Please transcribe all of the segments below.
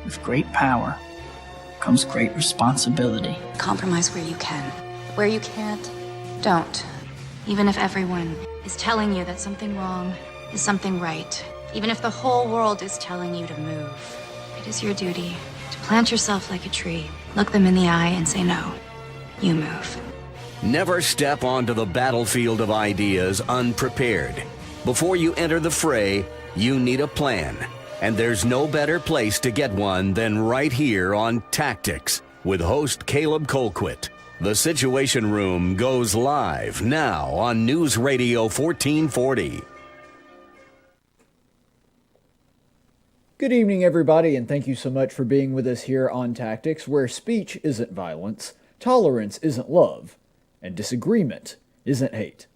With great power comes great responsibility. Compromise where you can. Where you can't, don't. Even if everyone is telling you that something wrong is something right. Even if the whole world is telling you to move. It is your duty to plant yourself like a tree, look them in the eye and say no. You move. Never step onto the battlefield of ideas unprepared. Before you enter the fray, you need a plan. And there's no better place to get one than right here on Tactics with host Caleb Colquitt. The Situation Room goes live now on News Radio 1440. Good evening, everybody, and thank you so much for being with us here on Tactics, where speech isn't violence, tolerance isn't love, and disagreement isn't hate.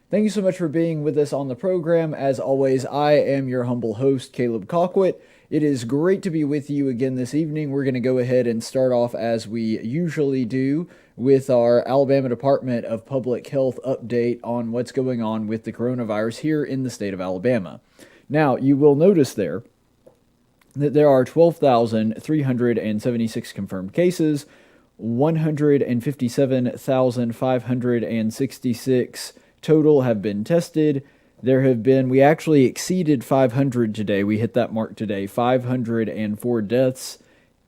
Thank you so much for being with us on the program. As always, I am your humble host, Caleb Colquitt. It is great to be with you again this evening. We're going to go ahead and start off as we usually do with our Alabama Department of Public Health update on what's going on with the coronavirus here in the state of Alabama. Now, you will notice there that there are 12,376 confirmed cases, 157,566 total have been tested. We actually exceeded 500 today. We hit that mark today, 504 deaths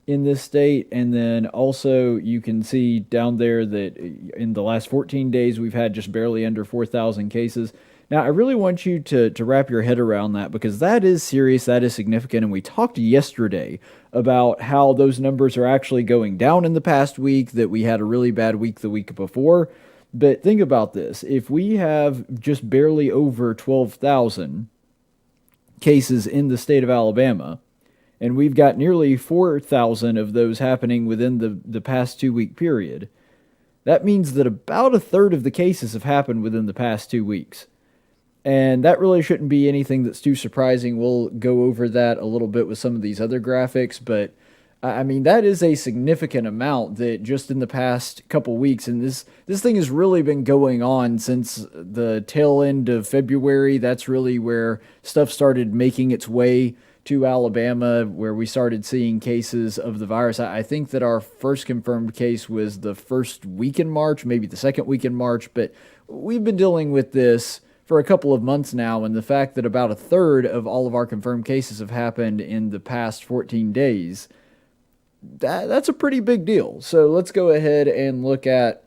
in this state. And then also you can see down there that in the last 14 days, we've had just barely under 4,000 cases. Now, I really want you to wrap your head around that, because that is serious, that is significant, and we talked yesterday about how those numbers are actually going down in the past week, that we had a really bad week the week before. But think about this. If we have just barely over 12,000 cases in the state of Alabama, and we've got nearly 4,000 of those happening within the past 2-week period, that means that about a third of the cases have happened within the past 2 weeks. And that really shouldn't be anything that's too surprising. We'll go over that a little bit with some of these other graphics, but I mean, that is a significant amount that just in the past couple weeks, and this thing has really been going on since the tail end of February. That's really where stuff started making its way to Alabama, where we started seeing cases of the virus. I think that our first confirmed case was the first week in March, maybe the second week in March, but we've been dealing with this for a couple of months now, and the fact that about a third of all of our confirmed cases have happened in the past 14 days, that's a pretty big deal. So let's go ahead and look at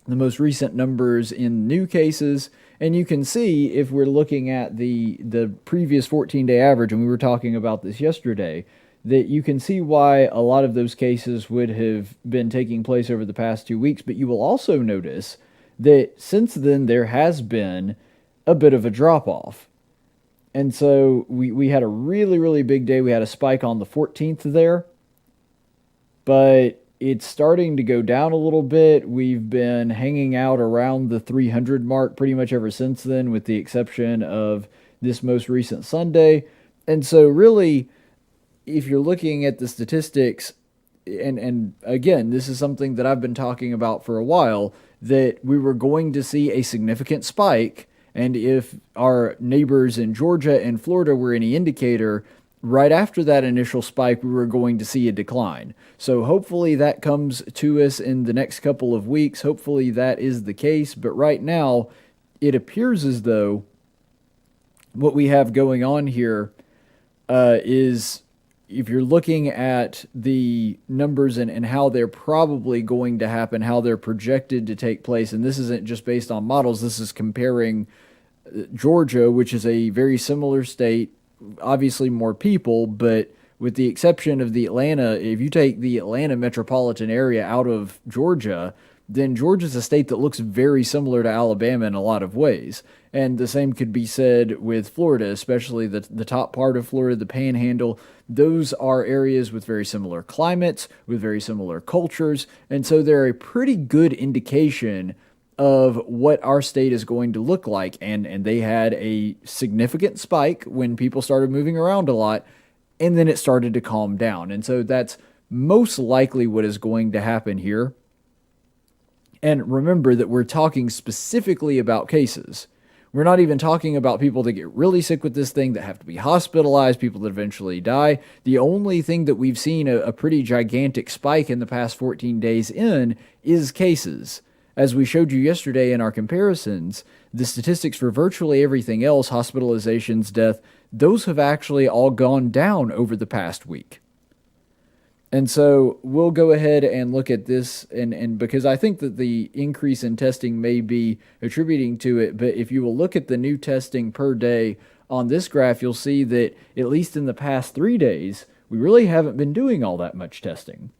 the most recent numbers in new cases, and you can see if we're looking at the previous 14-day average, and we were talking about this yesterday, that you can see why a lot of those cases would have been taking place over the past 2 weeks, but you will also notice that since then there has been a bit of a drop-off. And so we had a really, really big day. We had a spike on the 14th there, but it's starting to go down a little bit. We've been hanging out around the 300 mark pretty much ever since then, with the exception of this most recent Sunday. And so really, if you're looking at the statistics, and again, this is something that I've been talking about for a while, that we were going to see a significant spike, and if our neighbors in Georgia and Florida were any indicator, right after that initial spike, we were going to see a decline. So hopefully that comes to us in the next couple of weeks. Hopefully that is the case, but right now, it appears as though what we have going on here is, if you're looking at the numbers and how they're probably going to happen, how they're projected to take place, and this isn't just based on models, this is comparing Georgia, which is a very similar state, obviously more people, but with the exception of the Atlanta, if you take the Atlanta metropolitan area out of Georgia, then Georgia's a state that looks very similar to Alabama in a lot of ways. And the same could be said with Florida, especially the top part of Florida, the Panhandle. Those are areas with very similar climates, with very similar cultures, and so they're a pretty good indication of what our state is going to look like. And they had a significant spike when people started moving around a lot, and then it started to calm down. And so that's most likely what is going to happen here. And remember that we're talking specifically about cases. We're not even talking about people that get really sick with this thing, that have to be hospitalized, people that eventually die. The only thing that we've seen a pretty gigantic spike in the past 14 days in is cases. As we showed you yesterday in our comparisons, the statistics for virtually everything else, hospitalizations, death, those have actually all gone down over the past week. And so we'll go ahead and look at this, and because I think that the increase in testing may be attributing to it, but if you will look at the new testing per day on this graph, you'll see that at least in the past 3 days, we really haven't been doing all that much testing.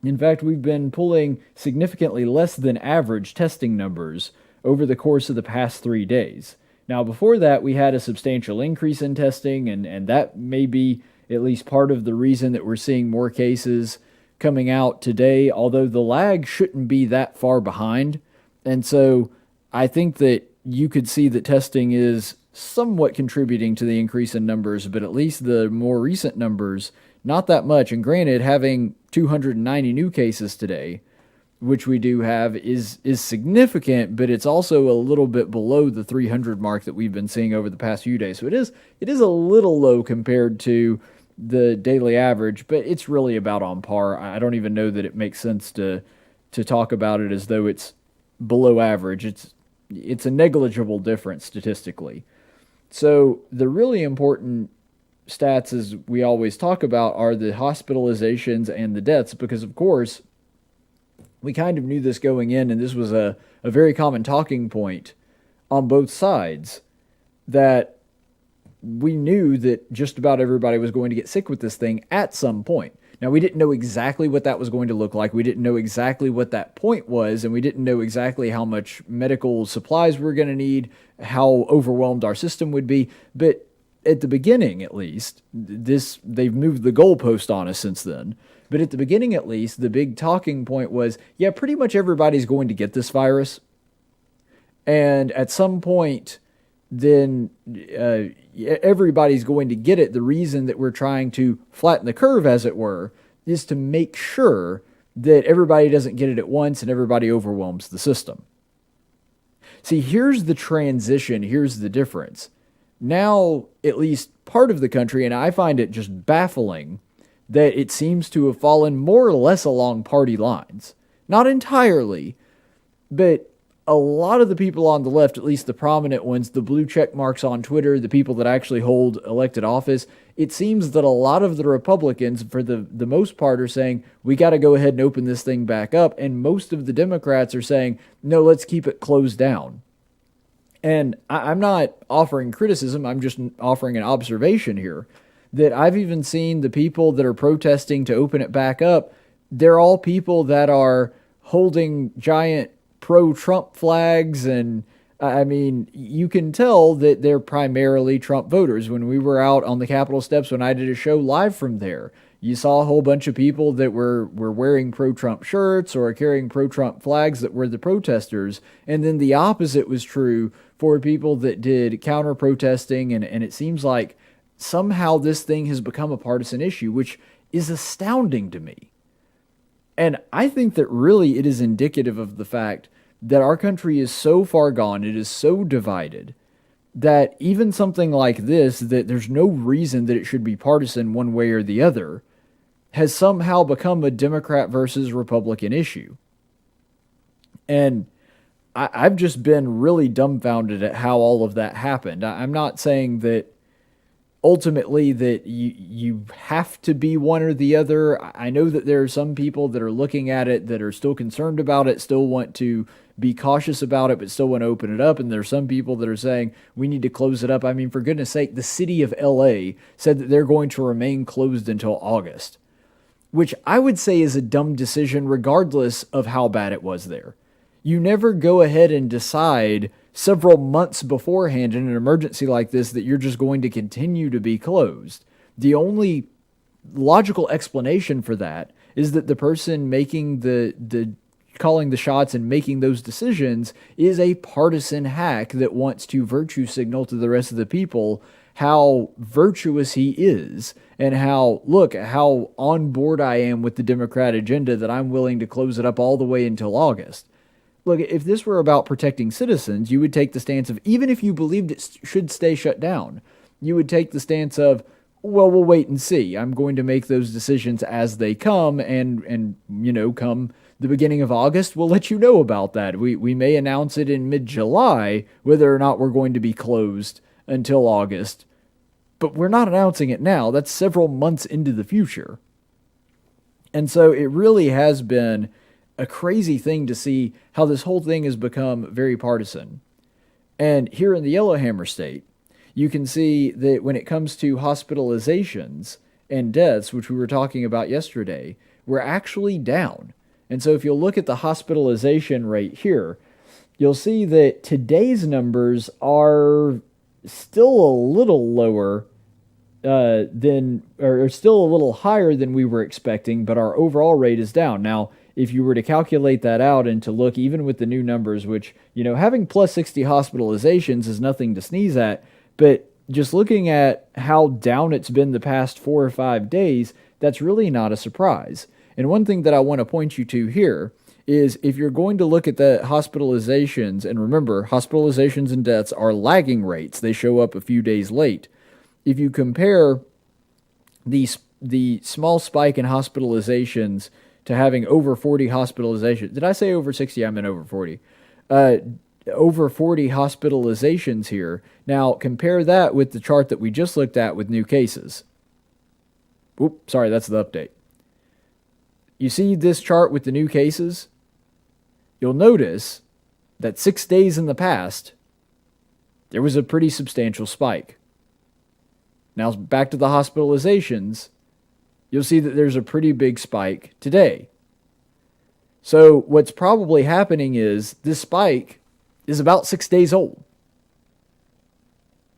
In fact, we've been pulling significantly less than average testing numbers over the course of the past 3 days. Now, before that, we had a substantial increase in testing, and that may be at least part of the reason that we're seeing more cases coming out today, although the lag shouldn't be that far behind. And so I think that you could see that testing is somewhat contributing to the increase in numbers, but at least the more recent numbers, not that much. And granted, having 290 new cases today, which we do have, is significant, but it's also a little bit below the 300 mark that we've been seeing over the past few days. So it is a little low compared to the daily average, but it's really about on par. I don't even know that it makes sense to talk about it as though it's below average. It's a negligible difference statistically. So the really important stats, as we always talk about, are the hospitalizations and the deaths, because of course we kind of knew this going in, and this was a very common talking point on both sides, that we knew that just about everybody was going to get sick with this thing at some point. Now, we didn't know exactly what that was going to look like. We didn't know exactly what that point was, and we didn't know exactly how much medical supplies we were going to need, how overwhelmed our system would be. But at the beginning, at least, they've moved the goalpost on us since then. But at the beginning, at least, the big talking point was, yeah, pretty much everybody's going to get this virus. And at some point, then everybody's going to get it. The reason that we're trying to flatten the curve, as it were, is to make sure that everybody doesn't get it at once and everybody overwhelms the system. See, here's the transition. Here's the difference. Now, at least part of the country, and I find it just baffling that it seems to have fallen more or less along party lines. Not entirely, but a lot of the people on the left, at least the prominent ones, the blue check marks on Twitter, the people that actually hold elected office, it seems that a lot of the Republicans, for the most part, are saying, we got to go ahead and open this thing back up. And most of the Democrats are saying, no, let's keep it closed down. And I'm not offering criticism, I'm just offering an observation here, that I've even seen the people that are protesting to open it back up, they're all people that are holding giant pro-Trump flags, and I mean, you can tell that they're primarily Trump voters. When we were out on the Capitol steps, when I did a show live from there, you saw a whole bunch of people that were wearing pro-Trump shirts or carrying pro-Trump flags that were the protesters, and then the opposite was true for people that did counter-protesting, and it seems like somehow this thing has become a partisan issue, which is astounding to me. And I think that really it is indicative of the fact that our country is so far gone, it is so divided, that even something like this, that there's no reason that it should be partisan one way or the other, has somehow become a Democrat versus Republican issue. And I've just been really dumbfounded at how all of that happened. I'm not saying that ultimately that you have to be one or the other. I know that there are some people that are looking at it that are still concerned about it, still want to be cautious about it, but still want to open it up. And there are some people that are saying we need to close it up. I mean, for goodness sake, the city of LA said that they're going to remain closed until August, which I would say is a dumb decision regardless of how bad it was there. You never go ahead and decide several months beforehand in an emergency like this that you're just going to continue to be closed. The only logical explanation for that is that the person making the calling the shots and making those decisions is a partisan hack that wants to virtue signal to the rest of the people how virtuous he is and how on board I am with the Democrat agenda, that I'm willing to close it up all the way until August. look, if this were about protecting citizens, you would take the stance of, even if you believed it should stay shut down, you would take the stance of, well, we'll wait and see. I'm going to make those decisions as they come, and come the beginning of August, we'll let you know about that. We may announce it in mid-July, whether or not we're going to be closed until August. But we're not announcing it now. That's several months into the future. And so it really has been a crazy thing to see how this whole thing has become very partisan. And here in the Yellowhammer State, you can see that when it comes to hospitalizations and deaths, which we were talking about yesterday, we're actually down. And so if you'll look at the hospitalization rate here, you'll see that today's numbers are still a little lower or still a little higher than we were expecting, but our overall rate is down. Now, if you were to calculate that out and to look even with the new numbers, which, having plus 60 hospitalizations is nothing to sneeze at, but just looking at how down it's been the past 4 or 5 days, that's really not a surprise. And one thing that I want to point you to here is if you're going to look at the hospitalizations, and remember, hospitalizations and deaths are lagging rates. They show up a few days late. If you compare the small spike in hospitalizations to having over 40 hospitalizations, did I say over 60? I meant over 40. Over 40 hospitalizations here. Now, compare that with the chart that we just looked at with new cases. Oops, sorry, that's the update. You see this chart with the new cases? You'll notice that 6 days in the past, there was a pretty substantial spike. Now, back to the hospitalizations, you'll see that there's a pretty big spike today. So what's probably happening is this spike is about 6 days old.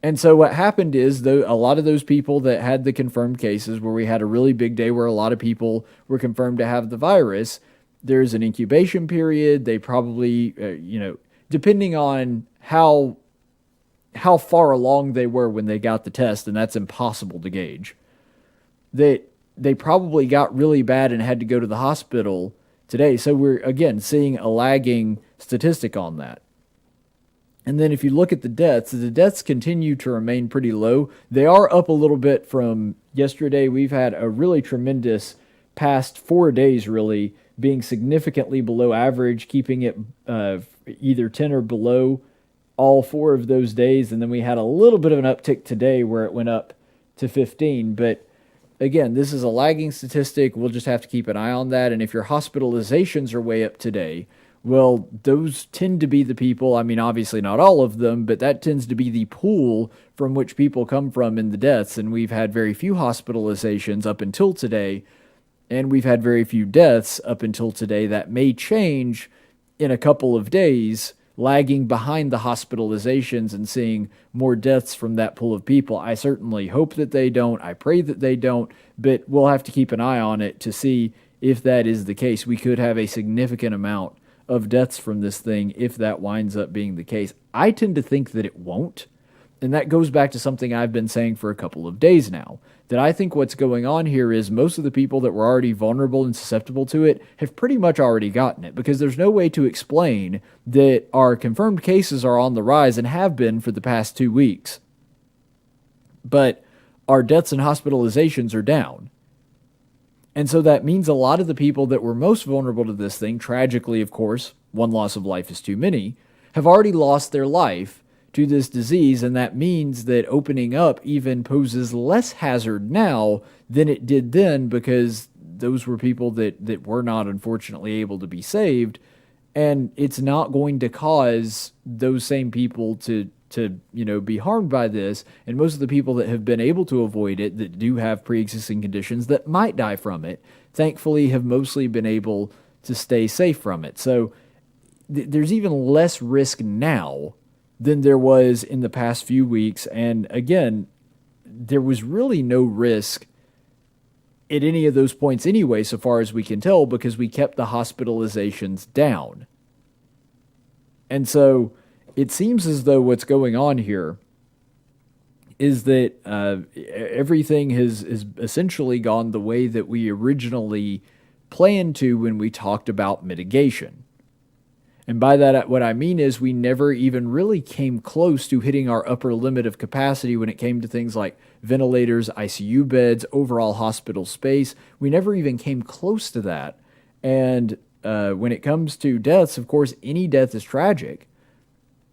And so what happened is a lot of those people that had the confirmed cases, where we had a really big day where a lot of people were confirmed to have the virus, there's an incubation period. They probably, depending on how far along they were when they got the test, and that's impossible to gauge, that they probably got really bad and had to go to the hospital today. So we're, again, seeing a lagging statistic on that. And then if you look at the deaths continue to remain pretty low. They are up a little bit from yesterday. We've had a really tremendous past 4 days, really, being significantly below average, keeping it either 10 or below all 4 of those days. And then we had a little bit of an uptick today where it went up to 15. But again, this is a lagging statistic. We'll just have to keep an eye on that. And if your hospitalizations are way up today, well, those tend to be the people, I mean, obviously not all of them, but that tends to be the pool from which people come from in the deaths. And we've had very few hospitalizations up until today, and we've had very few deaths up until today. That may change in a couple of days, lagging behind the hospitalizations and seeing more deaths from that pool of people. I certainly hope that they don't. I pray that they don't, but we'll have to keep an eye on it to see if that is the case. We could have a significant amount of deaths from this thing if that winds up being the case. I tend to think that it won't, and that goes back to something I've been saying for a couple of days now, that I think what's going on here is most of the people that were already vulnerable and susceptible to it have pretty much already gotten it, because there's no way to explain that our confirmed cases are on the rise and have been for the past 2 weeks, but our deaths and hospitalizations are down. And so that means a lot of the people that were most vulnerable to this thing, tragically, of course, one loss of life is too many, have already lost their life to this disease. And that means that opening up even poses less hazard now than it did then, because those were people that were not, unfortunately, able to be saved. And it's not going to cause those same people to be harmed by this. And most of the people that have been able to avoid it, that do have pre-existing conditions that might die from it, thankfully have mostly been able to stay safe from it. So there's even less risk now than there was in the past few weeks. And again, there was really no risk at any of those points anyway, so far as we can tell, because we kept the hospitalizations down. And so it seems as though what's going on here is that everything has essentially gone the way that we originally planned to when we talked about mitigation. And by that, what I mean is we never even really came close to hitting our upper limit of capacity when it came to things like ventilators, ICU beds, overall hospital space. We never even came close to that. And when it comes to deaths, of course, any death is tragic.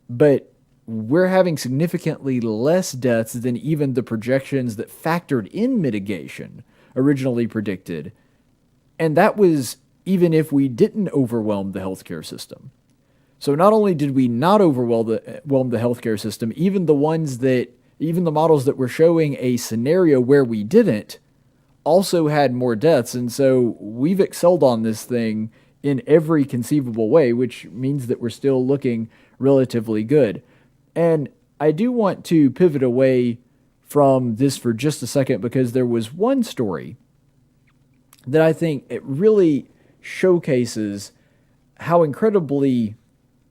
But we're having significantly less deaths than even the projections that factored in mitigation originally predicted. And that was even if we didn't overwhelm the healthcare system. So not only did we not overwhelm the healthcare system, even the models that were showing a scenario where we didn't also had more deaths. And so we've excelled on this thing in every conceivable way, which means that we're still looking relatively good. And I do want to pivot away from this for just a second, because there was one story that I think it really showcases how incredibly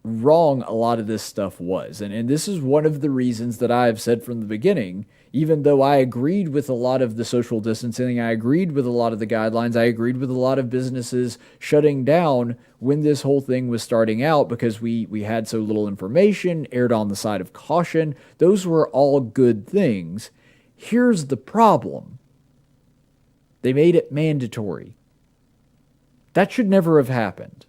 wrong a lot of this stuff was. And this is one of the reasons that I've said from the beginning, even though I agreed with a lot of the social distancing, I agreed with a lot of the guidelines, I agreed with a lot of businesses shutting down when this whole thing was starting out because we had so little information, erred on the side of caution. Those were all good things. Here's the problem. They made it mandatory. That should never have happened.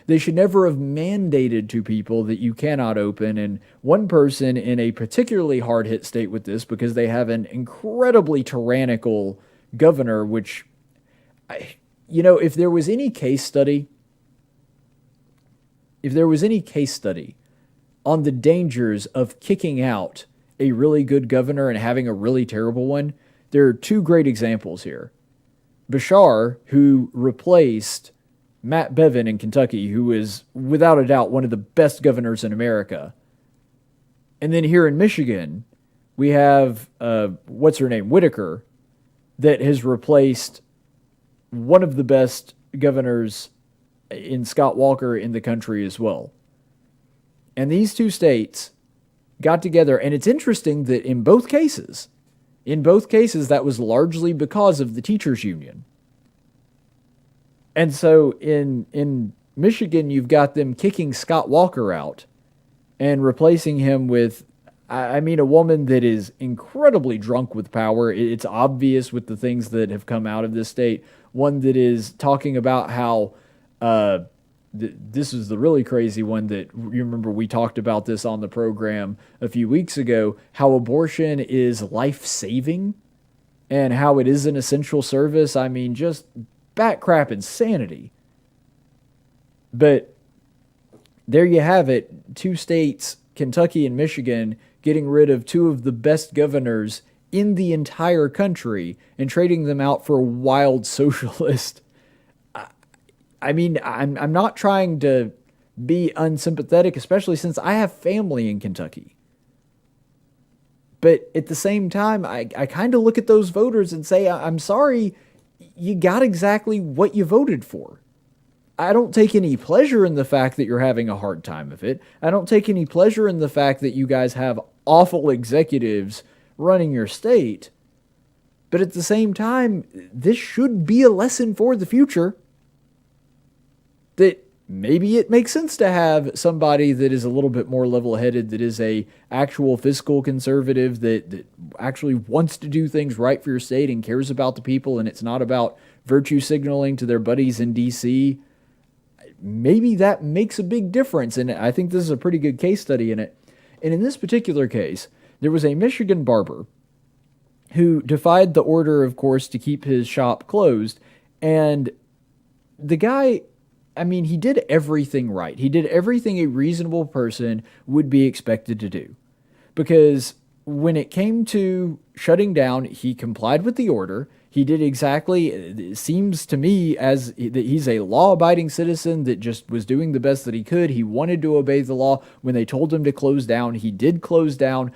They should never have mandated to people that you cannot open. And one person in a particularly hard-hit state with this, because they have an incredibly tyrannical governor, which, if there was any case study on the dangers of kicking out a really good governor and having a really terrible one, there are two great examples here. Bashar, who replaced Matt Bevin in Kentucky, who is without a doubt one of the best governors in America. And then here in Michigan, we have, Whitaker, that has replaced one of the best governors in Scott Walker in the country as well. And these two states got together, and it's interesting that in both cases, that was largely because of the teachers' union. And so in Michigan, you've got them kicking Scott Walker out and replacing him with, a woman that is incredibly drunk with power. It's obvious with the things that have come out of this state. One that is talking about how, this is the really crazy one that, you remember we talked about this on the program a few weeks ago, how abortion is life-saving and how it is an essential service. Just bat crap insanity. But there you have it. Two states, Kentucky and Michigan, getting rid of two of the best governors in the entire country and trading them out for a wild socialist. I'm not trying to be unsympathetic, especially since I have family in Kentucky. But at the same time, I kind of look at those voters and say, I'm sorry, you got exactly what you voted for. I don't take any pleasure in the fact that you're having a hard time of it. I don't take any pleasure in the fact that you guys have awful executives running your state. But at the same time, this should be a lesson for the future. That maybe it makes sense to have somebody that is a little bit more level-headed, that is a actual fiscal conservative, that actually wants to do things right for your state and cares about the people, and it's not about virtue signaling to their buddies in D.C. Maybe that makes a big difference, and I think this is a pretty good case study in it. And in this particular case, there was a Michigan barber who defied the order, of course, to keep his shop closed, and the guy, he did everything right. He did everything a reasonable person would be expected to do. Because when it came to shutting down, he complied with the order. He did exactly, it seems to me, as that he's a law-abiding citizen that just was doing the best that he could. He wanted to obey the law. When they told him to close down, he did close down.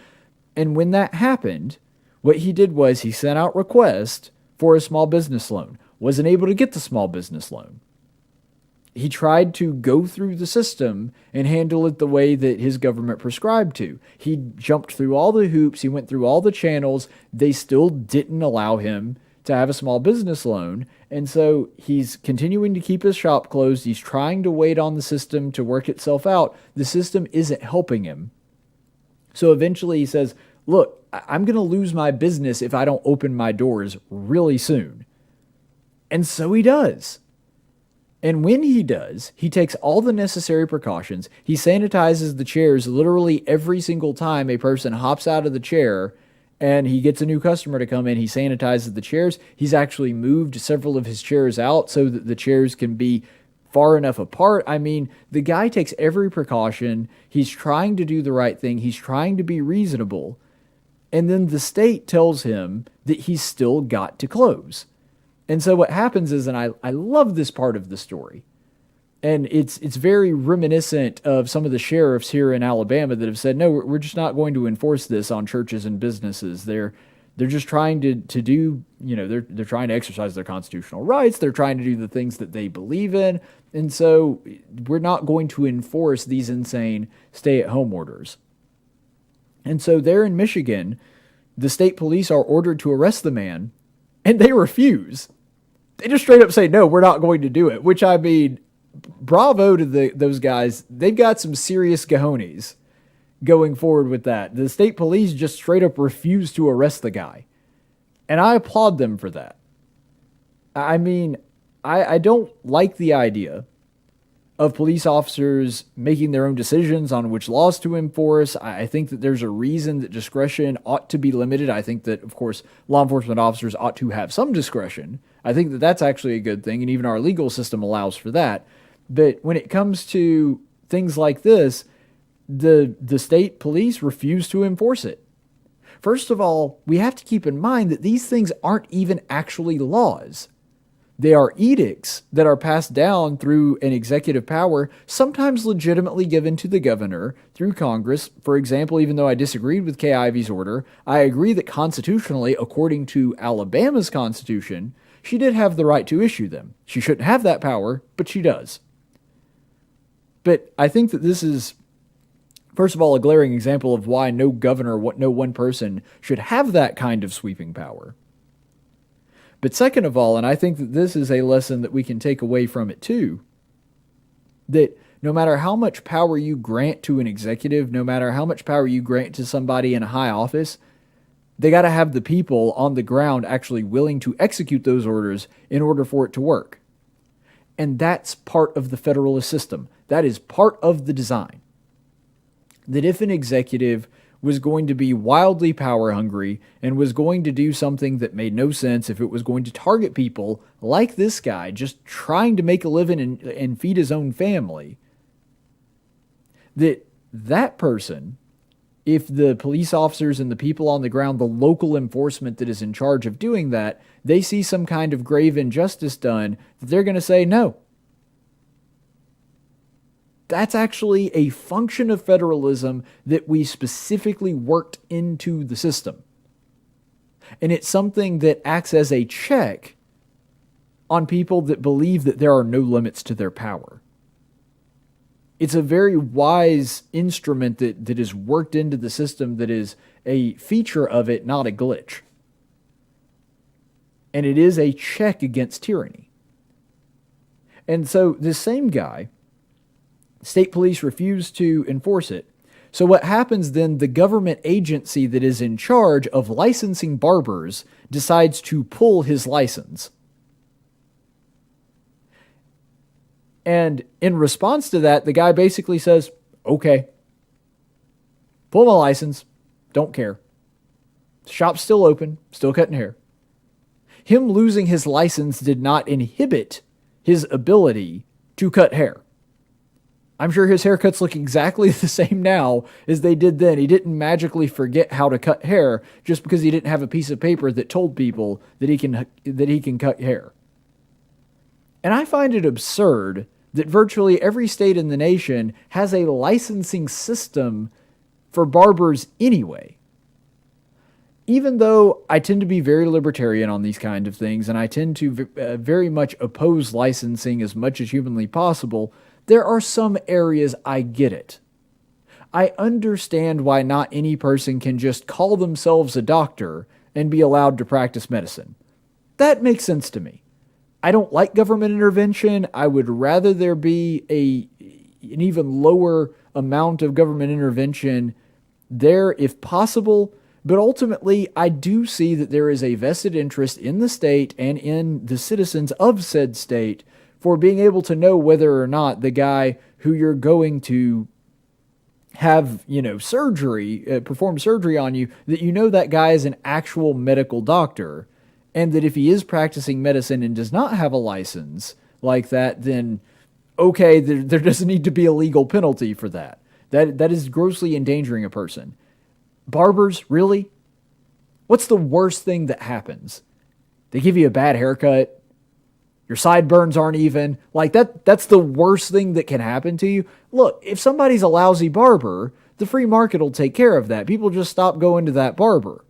And when that happened, what he did was he sent out requests for a small business loan. Wasn't able to get the small business loan. He tried to go through the system and handle it the way that his government prescribed to. He jumped through all the hoops. He went through all the channels. They still didn't allow him to have a small business loan. And so he's continuing to keep his shop closed. He's trying to wait on the system to work itself out. The system isn't helping him. So eventually he says, look, I'm going to lose my business if I don't open my doors really soon. And so he does. And when he does, he takes all the necessary precautions. He sanitizes the chairs literally every single time a person hops out of the chair and he gets a new customer to come in. He sanitizes the chairs. He's actually moved several of his chairs out so that the chairs can be far enough apart. I mean, the guy takes every precaution. He's trying to do the right thing. He's trying to be reasonable. And then the state tells him that he's still got to close. And so what happens is, and I love this part of the story, and it's very reminiscent of some of the sheriffs here in Alabama that have said, no, we're just not going to enforce this on churches and businesses. They're just trying to do, they're trying to exercise their constitutional rights. They're trying to do the things that they believe in. And so we're not going to enforce these insane stay-at-home orders. And so there in Michigan, the state police are ordered to arrest the man, and they refuse. They just straight up say, no, we're not going to do it. Which, I mean, bravo to those guys. They've got some serious cojones going forward with that. The state police just straight up refuse to arrest the guy. And I applaud them for that. I mean, I don't like the idea of police officers making their own decisions on which laws to enforce. I think that there's a reason that discretion ought to be limited. I think that, of course, law enforcement officers ought to have some discretion. I think that that's actually a good thing, and even our legal system allows for that. But when it comes to things like this, the state police refuse to enforce it. First of all, we have to keep in mind that these things aren't even actually laws. They are edicts that are passed down through an executive power, sometimes legitimately given to the governor through Congress. For example, even though I disagreed with Kay Ivey's order, I agree that constitutionally, according to Alabama's constitution, she did have the right to issue them. She shouldn't have that power, but she does. But I think that this is, first of all, a glaring example of why no governor, no one person should have that kind of sweeping power. But second of all, and I think that this is a lesson that we can take away from it too, that no matter how much power you grant to an executive, no matter how much power you grant to somebody in a high office, they got to have the people on the ground actually willing to execute those orders in order for it to work. And that's part of the federalist system. That is part of the design. That if an executive was going to be wildly power hungry and was going to do something that made no sense, if it was going to target people like this guy just trying to make a living and feed his own family, that person, if the police officers and the people on the ground, the local enforcement that is in charge of doing that, they see some kind of grave injustice done, they're going to say no. That's actually a function of federalism that we specifically worked into the system. And it's something that acts as a check on people that believe that there are no limits to their power. It's a very wise instrument that is worked into the system, that is a feature of it, not a glitch. And it is a check against tyranny. And so this same guy, state police refuse to enforce it. So what happens then, the government agency that is in charge of licensing barbers decides to pull his license. And in response to that, the guy basically says, okay, pull my license, don't care. Shop's still open, still cutting hair. Him losing his license did not inhibit his ability to cut hair. I'm sure his haircuts look exactly the same now as they did then. He didn't magically forget how to cut hair just because he didn't have a piece of paper that told people that he can cut hair. And I find it absurd that virtually every state in the nation has a licensing system for barbers anyway. Even though I tend to be very libertarian on these kind of things, and I tend to very much oppose licensing as much as humanly possible, there are some areas I get it. I understand why not any person can just call themselves a doctor and be allowed to practice medicine. That makes sense to me. I don't like government intervention. I would rather there be an even lower amount of government intervention there if possible. But ultimately, I do see that there is a vested interest in the state and in the citizens of said state for being able to know whether or not the guy who you're going to have, surgery, perform surgery on you, that that guy is an actual medical doctor. And that if he is practicing medicine and does not have a license like that, then okay, there doesn't need to be a legal penalty for that. That is grossly endangering a person. Barbers, really? What's the worst thing that happens? They give you a bad haircut. Your sideburns aren't even. Like, that's the worst thing that can happen to you. Look, if somebody's a lousy barber, the free market will take care of that. People just stop going to that barber.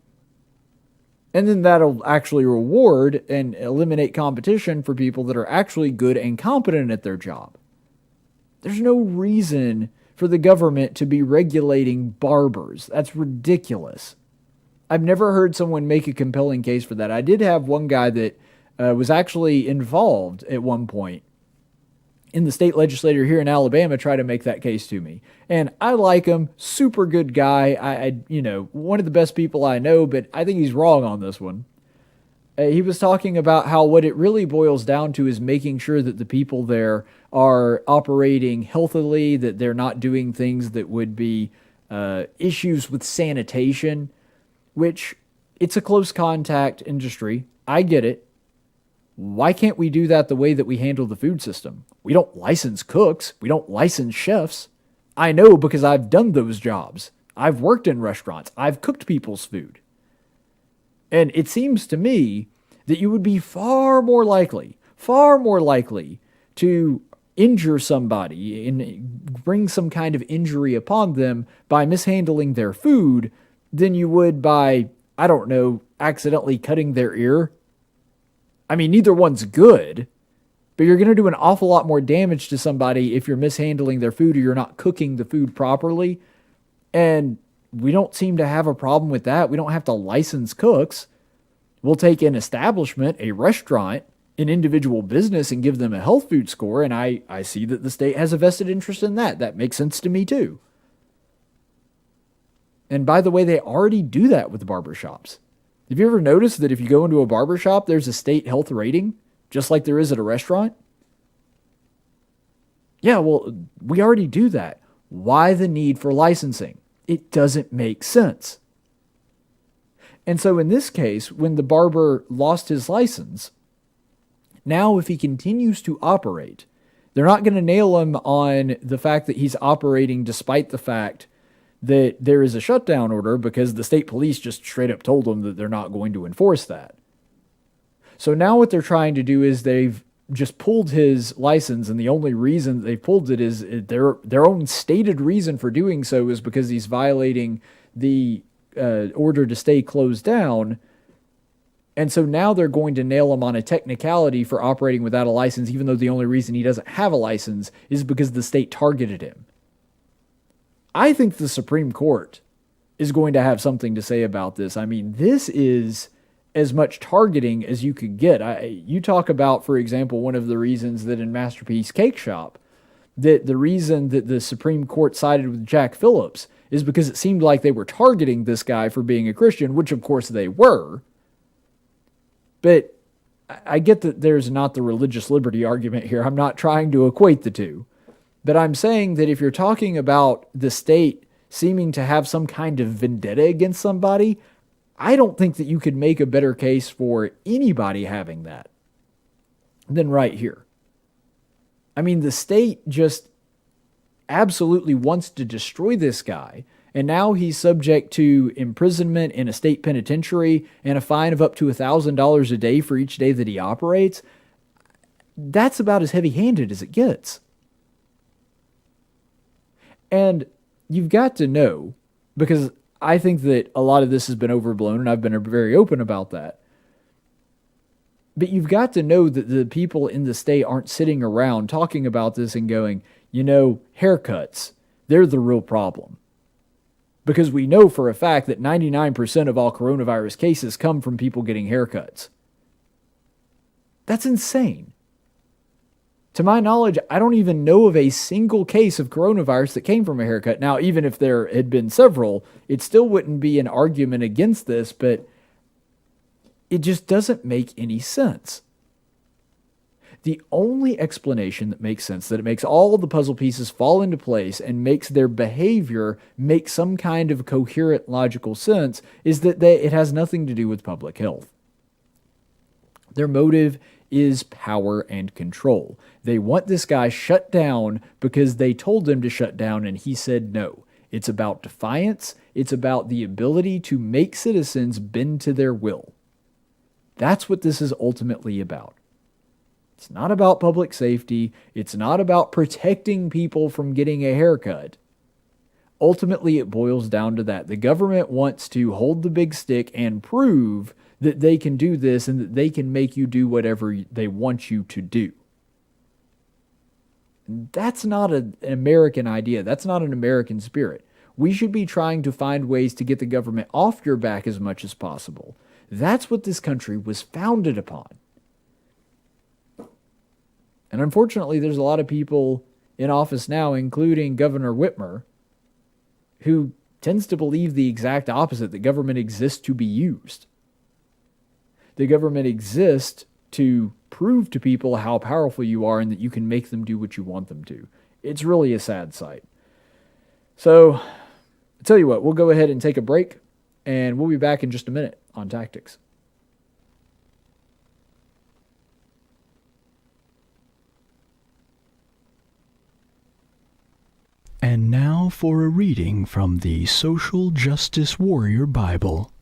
And then that'll actually reward and eliminate competition for people that are actually good and competent at their job. There's no reason for the government to be regulating barbers. That's ridiculous. I've never heard someone make a compelling case for that. I did have one guy that was actually involved at one point in the state legislature here in Alabama try to make that case to me. And I like him, super good guy. I one of the best people I know, but I think he's wrong on this one. He was talking about how what it really boils down to is making sure that the people there are operating healthily, that they're not doing things that would be issues with sanitation, which it's a close contact industry. I get it. Why can't we do that the way that we handle the food system? We don't license cooks. We don't license chefs. I know because I've done those jobs. I've worked in restaurants. I've cooked people's food. And it seems to me that you would be far more likely to injure somebody and bring some kind of injury upon them by mishandling their food than you would by, accidentally cutting their ear. I mean, neither one's good, but you're going to do an awful lot more damage to somebody if you're mishandling their food or you're not cooking the food properly. And we don't seem to have a problem with that. We don't have to license cooks. We'll take an establishment, a restaurant, an individual business and give them a health food score. And I see that the state has a vested interest in that. That makes sense to me too. And by the way, they already do that with the barbershops. Have you ever noticed that if you go into a barbershop, there's a state health rating, just like there is at a restaurant? Yeah, well, we already do that. Why the need for licensing? It doesn't make sense. And so in this case, when the barber lost his license, now if he continues to operate, they're not going to nail him on the fact that he's operating despite the fact that there is a shutdown order because the state police just straight up told them that they're not going to enforce that. So now what they're trying to do is they've just pulled his license, and the only reason that they've pulled it is their own stated reason for doing so is because he's violating the order to stay closed down. And so now they're going to nail him on a technicality for operating without a license, even though the only reason he doesn't have a license is because the state targeted him. I think the Supreme Court is going to have something to say about this. I mean, this is as much targeting as you could get. You talk about, for example, one of the reasons that in Masterpiece Cake Shop, that the reason that the Supreme Court sided with Jack Phillips is because it seemed like they were targeting this guy for being a Christian, which of course they were. But I get that there's not the religious liberty argument here. I'm not trying to equate the two. But I'm saying that if you're talking about the state seeming to have some kind of vendetta against somebody, I don't think that you could make a better case for anybody having that than right here. I mean, the state just absolutely wants to destroy this guy, and now he's subject to imprisonment in a state penitentiary and a fine of up to $1,000 a day for each day that he operates. That's about as heavy-handed as it gets. And you've got to know, because I think that a lot of this has been overblown, and I've been very open about that. But you've got to know that the people in the state aren't sitting around talking about this and going, haircuts, they're the real problem. Because we know for a fact that 99% of all coronavirus cases come from people getting haircuts. That's insane. To my knowledge, I don't even know of a single case of coronavirus that came from a haircut. Now, even if there had been several, it still wouldn't be an argument against this, but it just doesn't make any sense. The only explanation that makes sense, that it makes all the puzzle pieces fall into place and makes their behavior make some kind of coherent, logical sense, is that it has nothing to do with public health. Their motive is power and control. They want this guy shut down because they told him to shut down and he said no. It's about defiance. It's about the ability to make citizens bend to their will. That's what this is ultimately about. It's not about public safety. It's not about protecting people from getting a haircut. Ultimately, it boils down to that. The government wants to hold the big stick and prove that they can do this and that they can make you do whatever they want you to do. That's not an American idea. That's not an American spirit. We should be trying to find ways to get the government off your back as much as possible. That's what this country was founded upon. And unfortunately, there's a lot of people in office now, including Governor Whitmer, who tends to believe the exact opposite, that government exists to be used. The government exists to prove to people how powerful you are and that you can make them do what you want them to. It's really a sad sight. So, I'll tell you what, we'll go ahead and take a break, and we'll be back in just a minute on Tactics. And now for a reading from the Social Justice Warrior Bible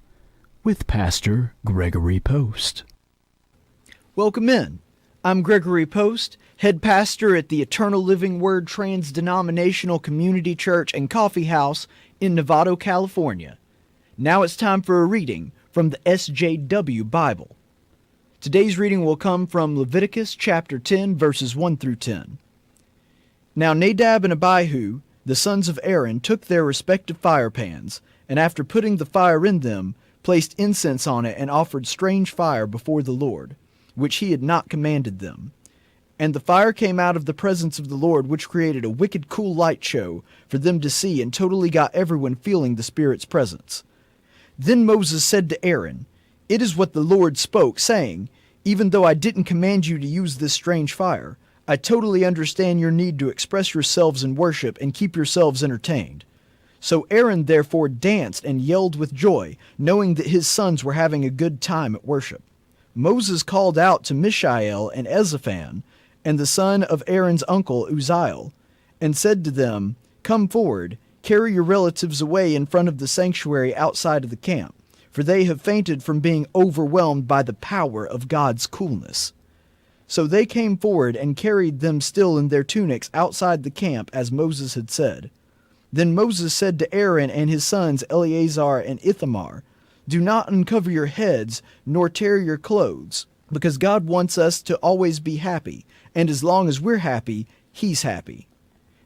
with Pastor Gregory Post. Welcome in. I'm Gregory Post, head pastor at the Eternal Living Word Trans-Denominational Community Church and Coffee House in Novato, California. Now it's time for a reading from the SJW Bible. Today's reading will come from Leviticus chapter 10, verses 1 through 10. Now Nadab and Abihu, the sons of Aaron, took their respective fire pans, and after putting the fire in them, placed incense on it and offered strange fire before the Lord, which he had not commanded them. And the fire came out of the presence of the Lord, which created a wicked cool light show for them to see and totally got everyone feeling the Spirit's presence. Then Moses said to Aaron, "It is what the Lord spoke, saying, even though I didn't command you to use this strange fire, I totally understand your need to express yourselves in worship and keep yourselves entertained." So Aaron therefore danced and yelled with joy, knowing that his sons were having a good time at worship. Moses called out to Mishael and Ezer, and the son of Aaron's uncle Uzziel, and said to them, "Come forward, carry your relatives away in front of the sanctuary outside of the camp, for they have fainted from being overwhelmed by the power of God's coolness." So they came forward and carried them still in their tunics outside the camp, as Moses had said. Then Moses said to Aaron and his sons Eleazar and Ithamar, "Do not uncover your heads, nor tear your clothes, because God wants us to always be happy, and as long as we're happy, He's happy.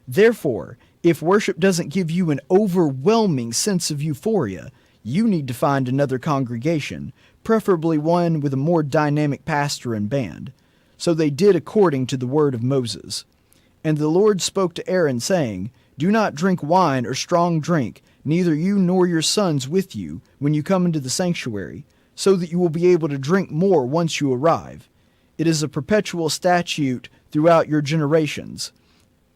Therefore, if worship doesn't give you an overwhelming sense of euphoria, you need to find another congregation, preferably one with a more dynamic pastor and band." So they did according to the word of Moses. And the Lord spoke to Aaron, saying, "Do not drink wine or strong drink, neither you nor your sons with you, when you come into the sanctuary, so that you will be able to drink more once you arrive. It is a perpetual statute throughout your generations.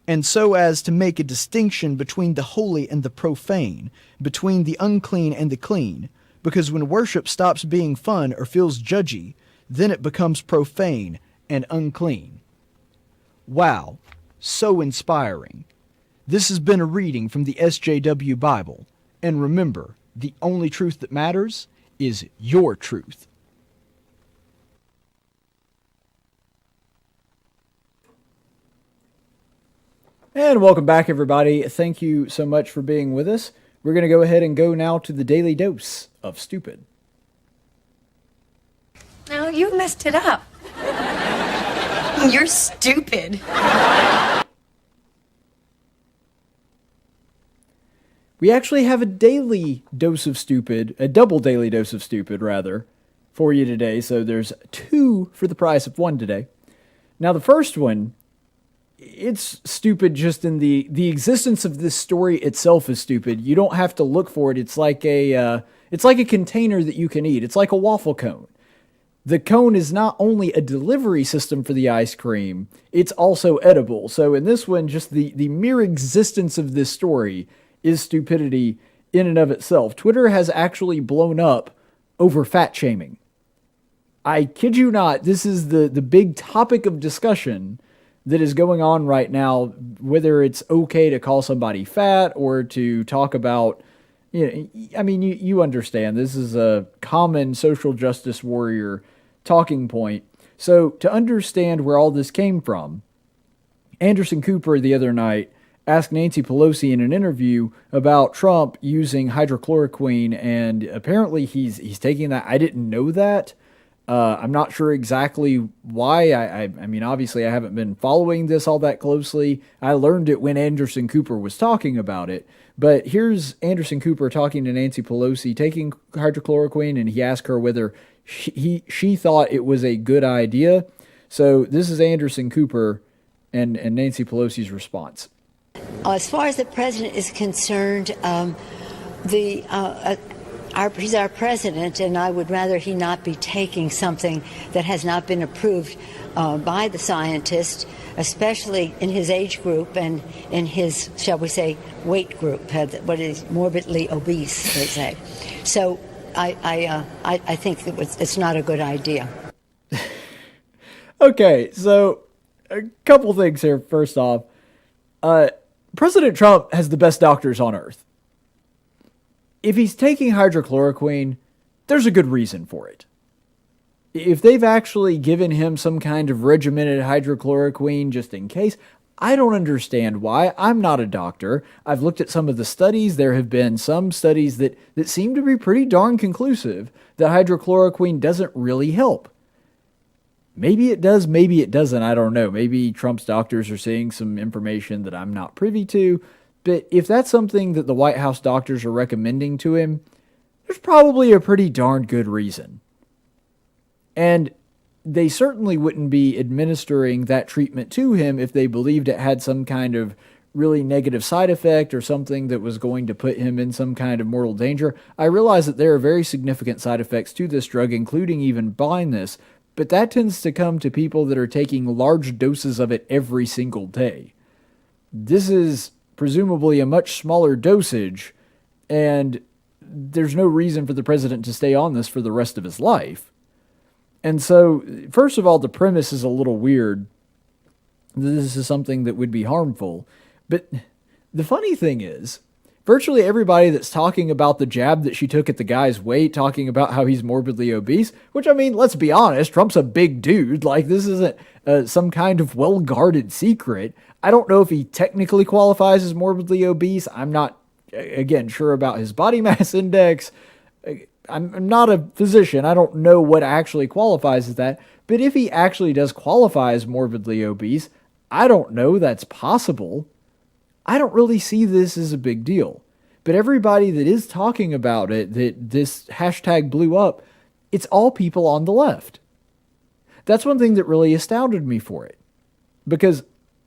And so as to make a distinction between the holy and the profane, between the unclean and the clean, because when worship stops being fun or feels judgy, then it becomes profane and unclean." Wow, so inspiring. This has been a reading from the SJW Bible. And remember, the only truth that matters is your truth. And welcome back, everybody. Thank you so much for being with us. We're going to go ahead and go now to the Daily Dose of Stupid. No, you messed it up. You're stupid. We actually have a daily dose of stupid, a double daily dose of stupid, rather, for you today. So there's 2 for the price of 1 today. Now, the first one, it's stupid just in the existence of this story itself is stupid. You don't have to look for it. It's like a container that you can eat. It's like a waffle cone. The cone is not only a delivery system for the ice cream, it's also edible. So in this one, just the mere existence of this story is stupidity in and of itself. Twitter has actually blown up over fat shaming. I kid you not, this is the big topic of discussion that is going on right now, whether it's okay to call somebody fat or to talk about, you understand, this is a common social justice warrior talking point. So to understand where all this came from, Anderson Cooper the other night asked Nancy Pelosi in an interview about Trump using hydrochloroquine, and apparently he's taking that. I didn't know that. I'm not sure exactly why. I mean, obviously I haven't been following this all that closely. I learned it when Anderson Cooper was talking about it. But here's Anderson Cooper talking to Nancy Pelosi, taking hydrochloroquine, and he asked her whether she thought it was a good idea. So this is Anderson Cooper and Nancy Pelosi's response. As far as the president is concerned, he's our president, and I would rather he not be taking something that has not been approved by the scientist, especially in his age group and in his, shall we say, weight group, what is morbidly obese, they say. So I think it's not a good idea. Okay, so a couple things here. First off, President Trump has the best doctors on earth. If he's taking hydrochloroquine, there's a good reason for it. If they've actually given him some kind of regimented hydrochloroquine just in case, I don't understand why. I'm not a doctor. I've looked at some of the studies. There have been some studies that seem to be pretty darn conclusive that hydrochloroquine doesn't really help. Maybe it does, maybe it doesn't, I don't know. Maybe Trump's doctors are seeing some information that I'm not privy to. But if that's something that the White House doctors are recommending to him, there's probably a pretty darn good reason. And they certainly wouldn't be administering that treatment to him if they believed it had some kind of really negative side effect or something that was going to put him in some kind of mortal danger. I realize that there are very significant side effects to this drug, including even blindness, but that tends to come to people that are taking large doses of it every single day. This is presumably a much smaller dosage, and there's no reason for the president to stay on this for the rest of his life. And so, first of all, the premise is a little weird. This is something that would be harmful. But the funny thing is, virtually everybody that's talking about the jab that she took at the guy's weight, talking about how he's morbidly obese, which, I mean, let's be honest, Trump's a big dude. Like, this isn't some kind of well-guarded secret. I don't know if he technically qualifies as morbidly obese. I'm not, again, sure about his body mass index. I'm not a physician. I don't know what actually qualifies as that. But if he actually does qualify as morbidly obese, I don't know that's possible. I don't really see this as a big deal. But everybody that is talking about it, that this hashtag blew up, it's all people on the left. That's one thing that really astounded me for it. Because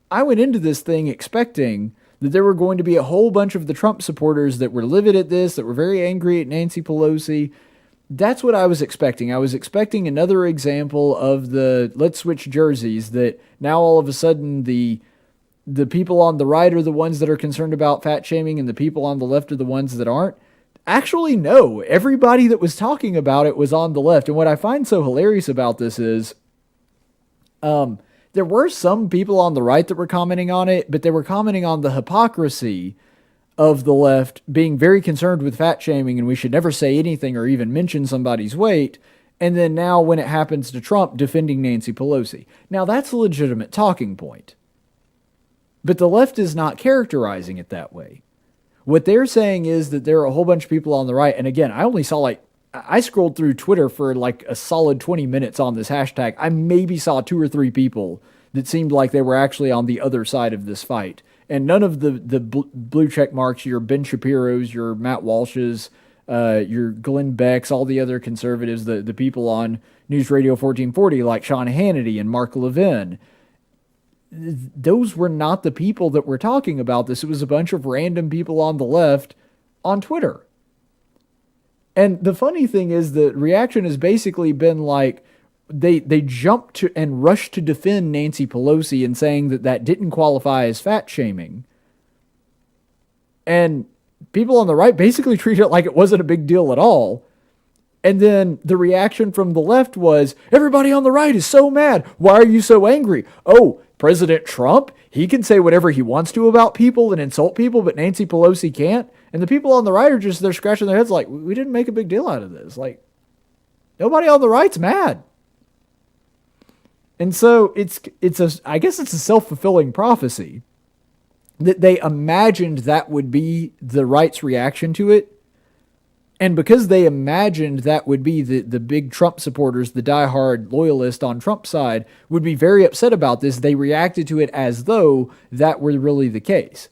I went into this thing expecting that there were going to be a whole bunch of the Trump supporters that were livid at this, that were very angry at Nancy Pelosi. That's what I was expecting. I was expecting another example of the let's switch jerseys, that now all of a sudden the people on the right are the ones that are concerned about fat shaming and the people on the left are the ones that aren't. Actually, no. Everybody that was talking about it was on the left. And what I find so hilarious about this is there were some people on the right that were commenting on it, but they were commenting on the hypocrisy of the left being very concerned with fat shaming and we should never say anything or even mention somebody's weight. And then now when it happens to Trump, defending Nancy Pelosi. Now that's a legitimate talking point. But the left is not characterizing it that way. What they're saying is that there are a whole bunch of people on the right. And again, I only saw I scrolled through Twitter for like a solid 20 minutes on this hashtag. I maybe saw 2 or 3 people that seemed like they were actually on the other side of this fight. And none of the blue check marks, your Ben Shapiro's, your Matt Walsh's, your Glenn Beck's, all the other conservatives, the people on News Radio 1440 like Sean Hannity and Mark Levin. Those were not the people that were talking about this. It was a bunch of random people on the left on Twitter. And the funny thing is the reaction has basically been like, they jumped to and rushed to defend Nancy Pelosi and saying that didn't qualify as fat shaming. And people on the right basically treated it like it wasn't a big deal at all. And then the reaction from the left was, everybody on the right is so mad. Why are you so angry? Oh, President Trump, he can say whatever he wants to about people and insult people, but Nancy Pelosi can't. And the people on the right are just, they're scratching their heads like, we didn't make a big deal out of this. Like, nobody on the right's mad. And so I guess it's a self-fulfilling prophecy that they imagined that would be the right's reaction to it. And because they imagined that would be the big Trump supporters, the diehard loyalists on Trump's side, would be very upset about this, they reacted to it as though that were really the case.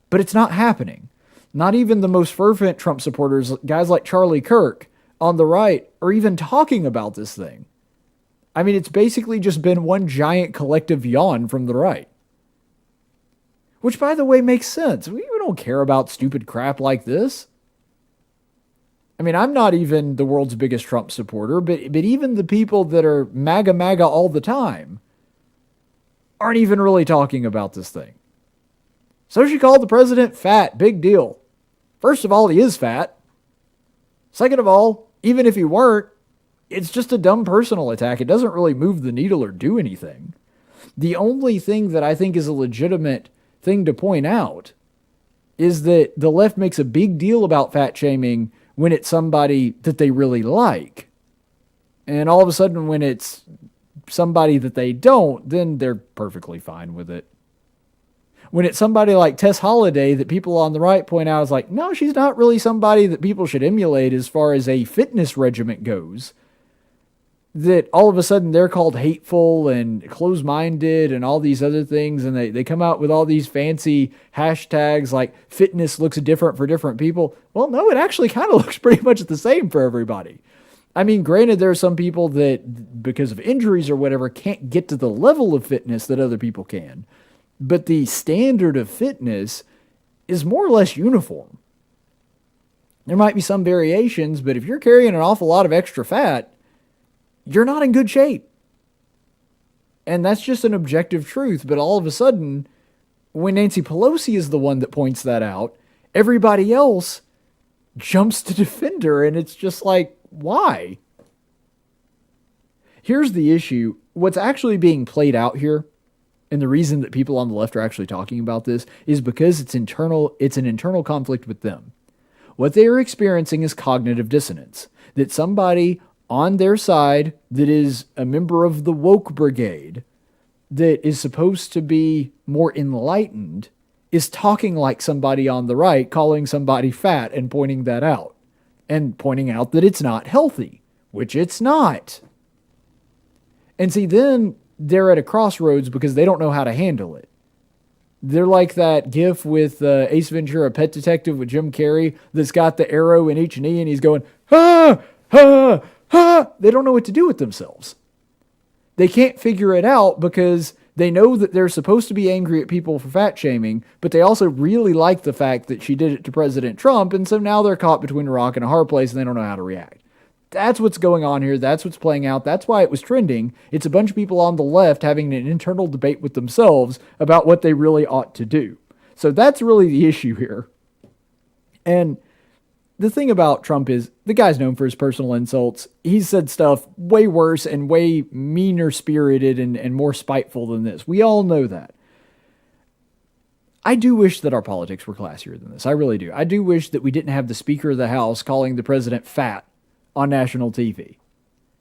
But it's not happening. Not even the most fervent Trump supporters, guys like Charlie Kirk on the right, are even talking about this thing. I mean, it's basically just been one giant collective yawn from the right. Which, by the way, makes sense. We don't care about stupid crap like this. I mean, I'm not even the world's biggest Trump supporter, but even the people that are MAGA all the time aren't even really talking about this thing. So she called the president fat. Big deal. First of all, he is fat. Second of all, even if he weren't, it's just a dumb personal attack. It doesn't really move the needle or do anything. The only thing that I think is a legitimate thing to point out is that the left makes a big deal about fat shaming when it's somebody that they really like. And all of a sudden when it's somebody that they don't, then they're perfectly fine with it. When it's somebody like Tess Holliday that people on the right point out is like, no, she's not really somebody that people should emulate as far as a fitness regimen goes. That all of a sudden they're called hateful and closed-minded and all these other things, and they come out with all these fancy hashtags like fitness looks different for different people. Well, no, it actually kind of looks pretty much the same for everybody. I mean, granted, there are some people that, because of injuries or whatever, can't get to the level of fitness that other people can. But the standard of fitness is more or less uniform. There might be some variations, but if you're carrying an awful lot of extra fat, you're not in good shape. And that's just an objective truth. But all of a sudden, when Nancy Pelosi is the one that points that out, everybody else jumps to defend her. And it's just like, why? Here's the issue. What's actually being played out here, and the reason that people on the left are actually talking about this, is because it's an internal conflict with them. What they are experiencing is cognitive dissonance. That somebody on their side that is a member of the woke brigade that is supposed to be more enlightened is talking like somebody on the right, calling somebody fat and pointing that out. And pointing out that it's not healthy, which it's not. And see, then they're at a crossroads because they don't know how to handle it. They're like that gif with Ace Ventura, Pet Detective with Jim Carrey that's got the arrow in each knee and he's going, ah, ah, ah. They don't know what to do with themselves. They can't figure it out because they know that they're supposed to be angry at people for fat shaming, but they also really like the fact that she did it to President Trump, and so now they're caught between a rock and a hard place and they don't know how to react. That's what's going on here. That's what's playing out. That's why it was trending. It's a bunch of people on the left having an internal debate with themselves about what they really ought to do. So that's really the issue here. And the thing about Trump is the guy's known for his personal insults. He's said stuff way worse and way meaner spirited and more spiteful than this. We all know that. I do wish that our politics were classier than this. I really do. I do wish that we didn't have the Speaker of the House calling the president fat on national TV.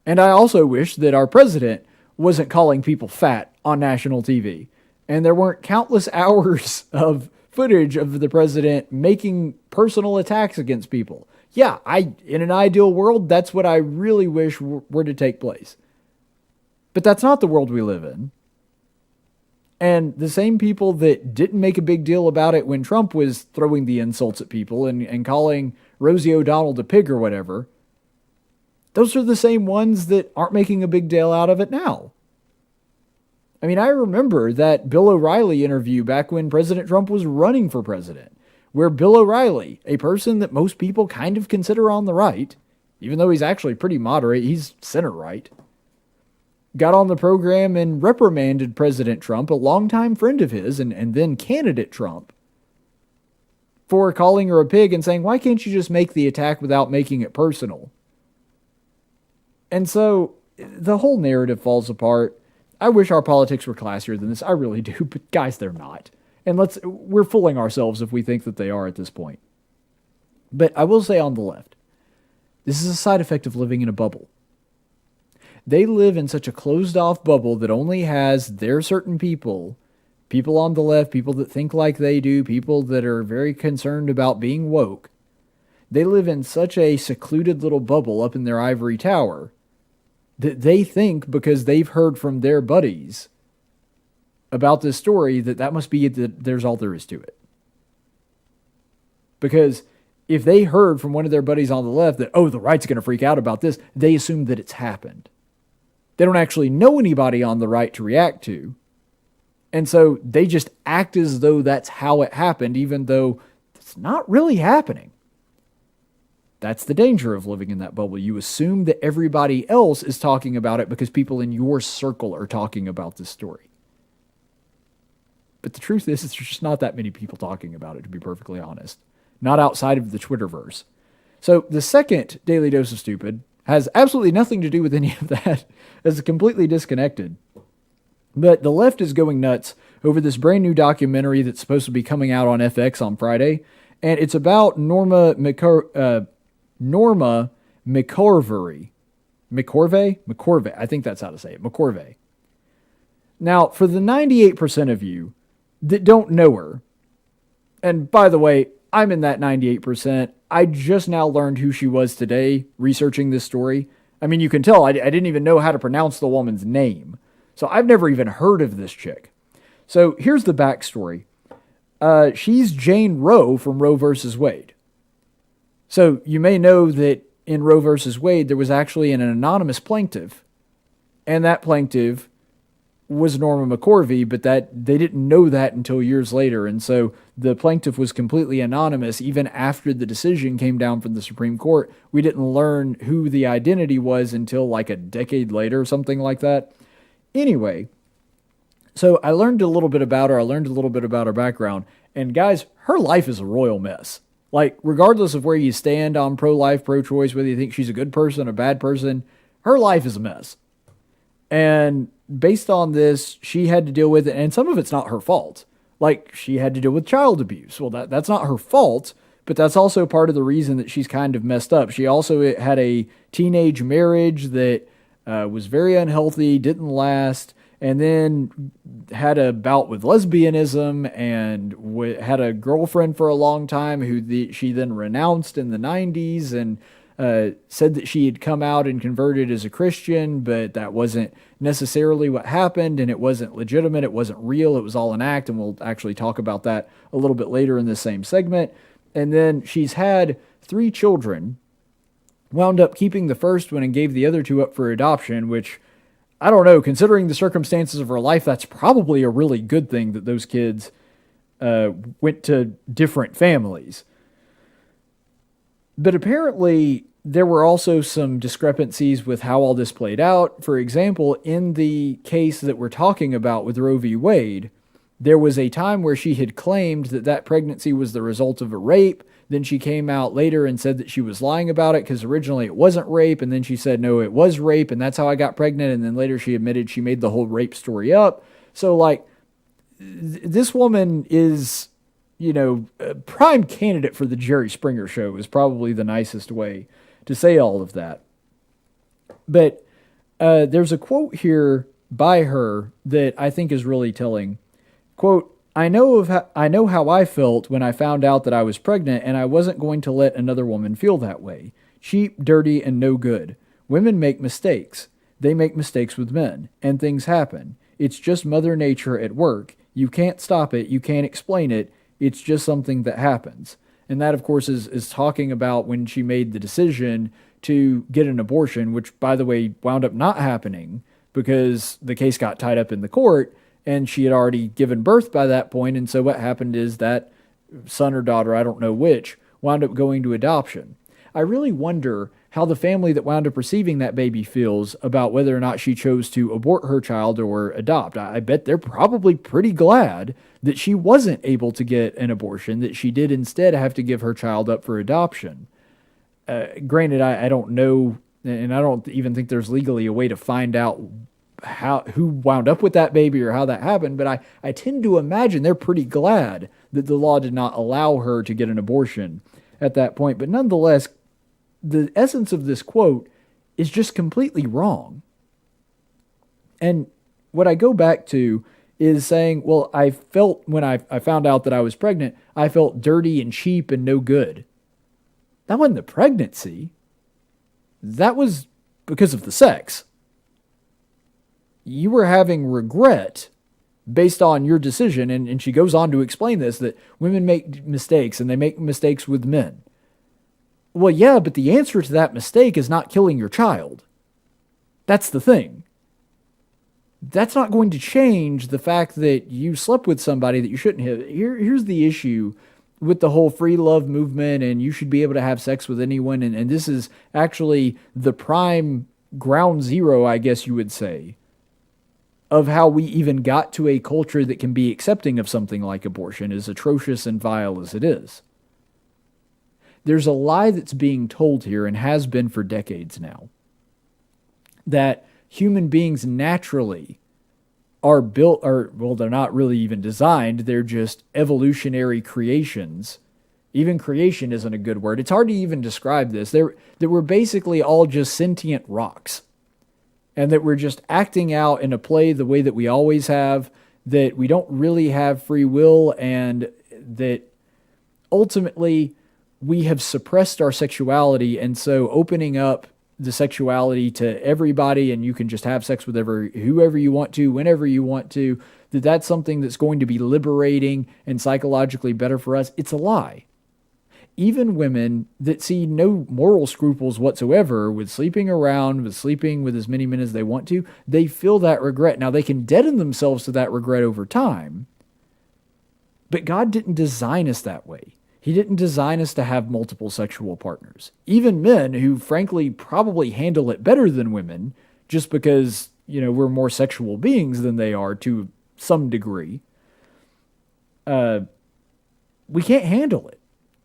And I also wish that our president wasn't calling people fat on national TV. And there weren't countless hours of footage of the president making personal attacks against people. Yeah, in an ideal world, that's what I really wish were to take place. But that's not the world we live in. And the same people that didn't make a big deal about it when Trump was throwing the insults at people and calling Rosie O'Donnell a pig or whatever, those are the same ones that aren't making a big deal out of it now. I mean, I remember that Bill O'Reilly interview back when President Trump was running for president, where Bill O'Reilly, a person that most people kind of consider on the right, even though he's actually pretty moderate, he's center-right, got on the program and reprimanded President Trump, a longtime friend of his, and then candidate Trump, for calling her a pig and saying, why can't you just make the attack without making it personal? And so the whole narrative falls apart. I wish our politics were classier than this. I really do, but guys, they're not. And we're fooling ourselves if we think that they are at this point. But I will say on the left, this is a side effect of living in a bubble. They live in such a closed-off bubble that only has their certain people on the left, people that think like they do, people that are very concerned about being woke. They live in such a secluded little bubble up in their ivory tower that they think, because they've heard from their buddies about this story, that must be that there's all there is to it. Because if they heard from one of their buddies on the left that, oh, the right's going to freak out about this, they assume that it's happened. They don't actually know anybody on the right to react to. And so they just act as though that's how it happened, even though it's not really happening. That's the danger of living in that bubble. You assume that everybody else is talking about it because people in your circle are talking about this story. But the truth is, there's just not that many people talking about it, to be perfectly honest. Not outside of the Twitterverse. So the second Daily Dose of Stupid has absolutely nothing to do with any of that. It's completely disconnected. But the left is going nuts over this brand new documentary that's supposed to be coming out on FX on Friday. And it's about Norma McCorvey. McCorvey? I think that's how to say it. McCorvey. Now, for the 98% of you that don't know her, and by the way, I'm in that 98%. I just now learned who she was today, researching this story. I mean, you can tell I didn't even know how to pronounce the woman's name. So I've never even heard of this chick. So here's the backstory. She's Jane Roe from Roe versus Wade. So you may know that in Roe versus Wade, there was actually an anonymous plaintiff. And that plaintiff was Norma McCorvey, but that they didn't know that until years later. And so the plaintiff was completely anonymous. Even after the decision came down from the Supreme Court, we didn't learn who the identity was until like a decade later, something like that. Anyway, so I learned a little bit about her. I learned a little bit about her background. And guys, her life is a royal mess. Like, regardless of where you stand on pro-life, pro-choice, whether you think she's a good person or a bad person, her life is a mess. And based on this, she had to deal with it, and some of it's not her fault. Like, she had to deal with child abuse. Well, that's not her fault, but that's also part of the reason that she's kind of messed up. She also had a teenage marriage that was very unhealthy, didn't last, and then had a bout with lesbianism and had a girlfriend for a long time who she then renounced in the 90s and said that she had come out and converted as a Christian, but that wasn't necessarily what happened, and it wasn't legitimate, it wasn't real, it was all an act, and we'll actually talk about that a little bit later in this same segment. And then she's had 3 children, wound up keeping the first one and gave the other 2 up for adoption, which, I don't know, considering the circumstances of her life, that's probably a really good thing that those kids went to different families. But apparently, there were also some discrepancies with how all this played out. For example, in the case that we're talking about with Roe v. Wade, there was a time where she had claimed that pregnancy was the result of a rape. Then she came out later and said that she was lying about it because originally it wasn't rape. And then she said, no, it was rape, and that's how I got pregnant. And then later she admitted she made the whole rape story up. So, like, this woman is, you know, a prime candidate for the Jerry Springer show is probably the nicest way to say all of that. But there's a quote here by her that I think is really telling. Quote, I know how I felt when I found out that I was pregnant, and I wasn't going to let another woman feel that way. Cheap, dirty, and no good. Women make mistakes. They make mistakes with men, and things happen. It's just Mother Nature at work. You can't stop it. You can't explain it. It's just something that happens. And that, of course, is talking about when she made the decision to get an abortion, which, by the way, wound up not happening because the case got tied up in the court and she had already given birth by that point. And so what happened is that son or daughter, I don't know which, wound up going to adoption. I really wonder how the family that wound up receiving that baby feels about whether or not she chose to abort her child or adopt. I bet they're probably pretty glad that she wasn't able to get an abortion, that she did instead have to give her child up for adoption. Granted, I don't know, and I don't even think there's legally a way to find out who wound up with that baby or how that happened, but I tend to imagine they're pretty glad that the law did not allow her to get an abortion at that point. But nonetheless, the essence of this quote is just completely wrong. And what I go back to is saying, well, I felt when I found out that I was pregnant, I felt dirty and cheap and no good. That wasn't the pregnancy. That was because of the sex. You were having regret based on your decision. And she goes on to explain this, that women make mistakes and they make mistakes with men. Well, yeah, but the answer to that mistake is not killing your child. That's the thing. That's not going to change the fact that you slept with somebody that you shouldn't have. Here's the issue with the whole free love movement and you should be able to have sex with anyone. And this is actually the prime ground zero, I guess you would say, of how we even got to a culture that can be accepting of something like abortion, as atrocious and vile as it is. There's a lie that's being told here and has been for decades now, that human beings naturally are built, or, well, they're not really even designed, they're just evolutionary creations. Even creation isn't a good word. It's hard to even describe this. That we're basically all just sentient rocks, and that we're just acting out in a play the way that we always have, that we don't really have free will, and that ultimately we have suppressed our sexuality, and so opening up the sexuality to everybody and you can just have sex with whoever you want to, whenever you want to, that's something that's going to be liberating and psychologically better for us. It's a lie. Even women that see no moral scruples whatsoever with sleeping around, with sleeping with as many men as they want to, they feel that regret. Now, they can deaden themselves to that regret over time, but God didn't design us that way. He didn't design us to have multiple sexual partners. Even men who, frankly, probably handle it better than women, just because, we're more sexual beings than they are to some degree, we can't handle it.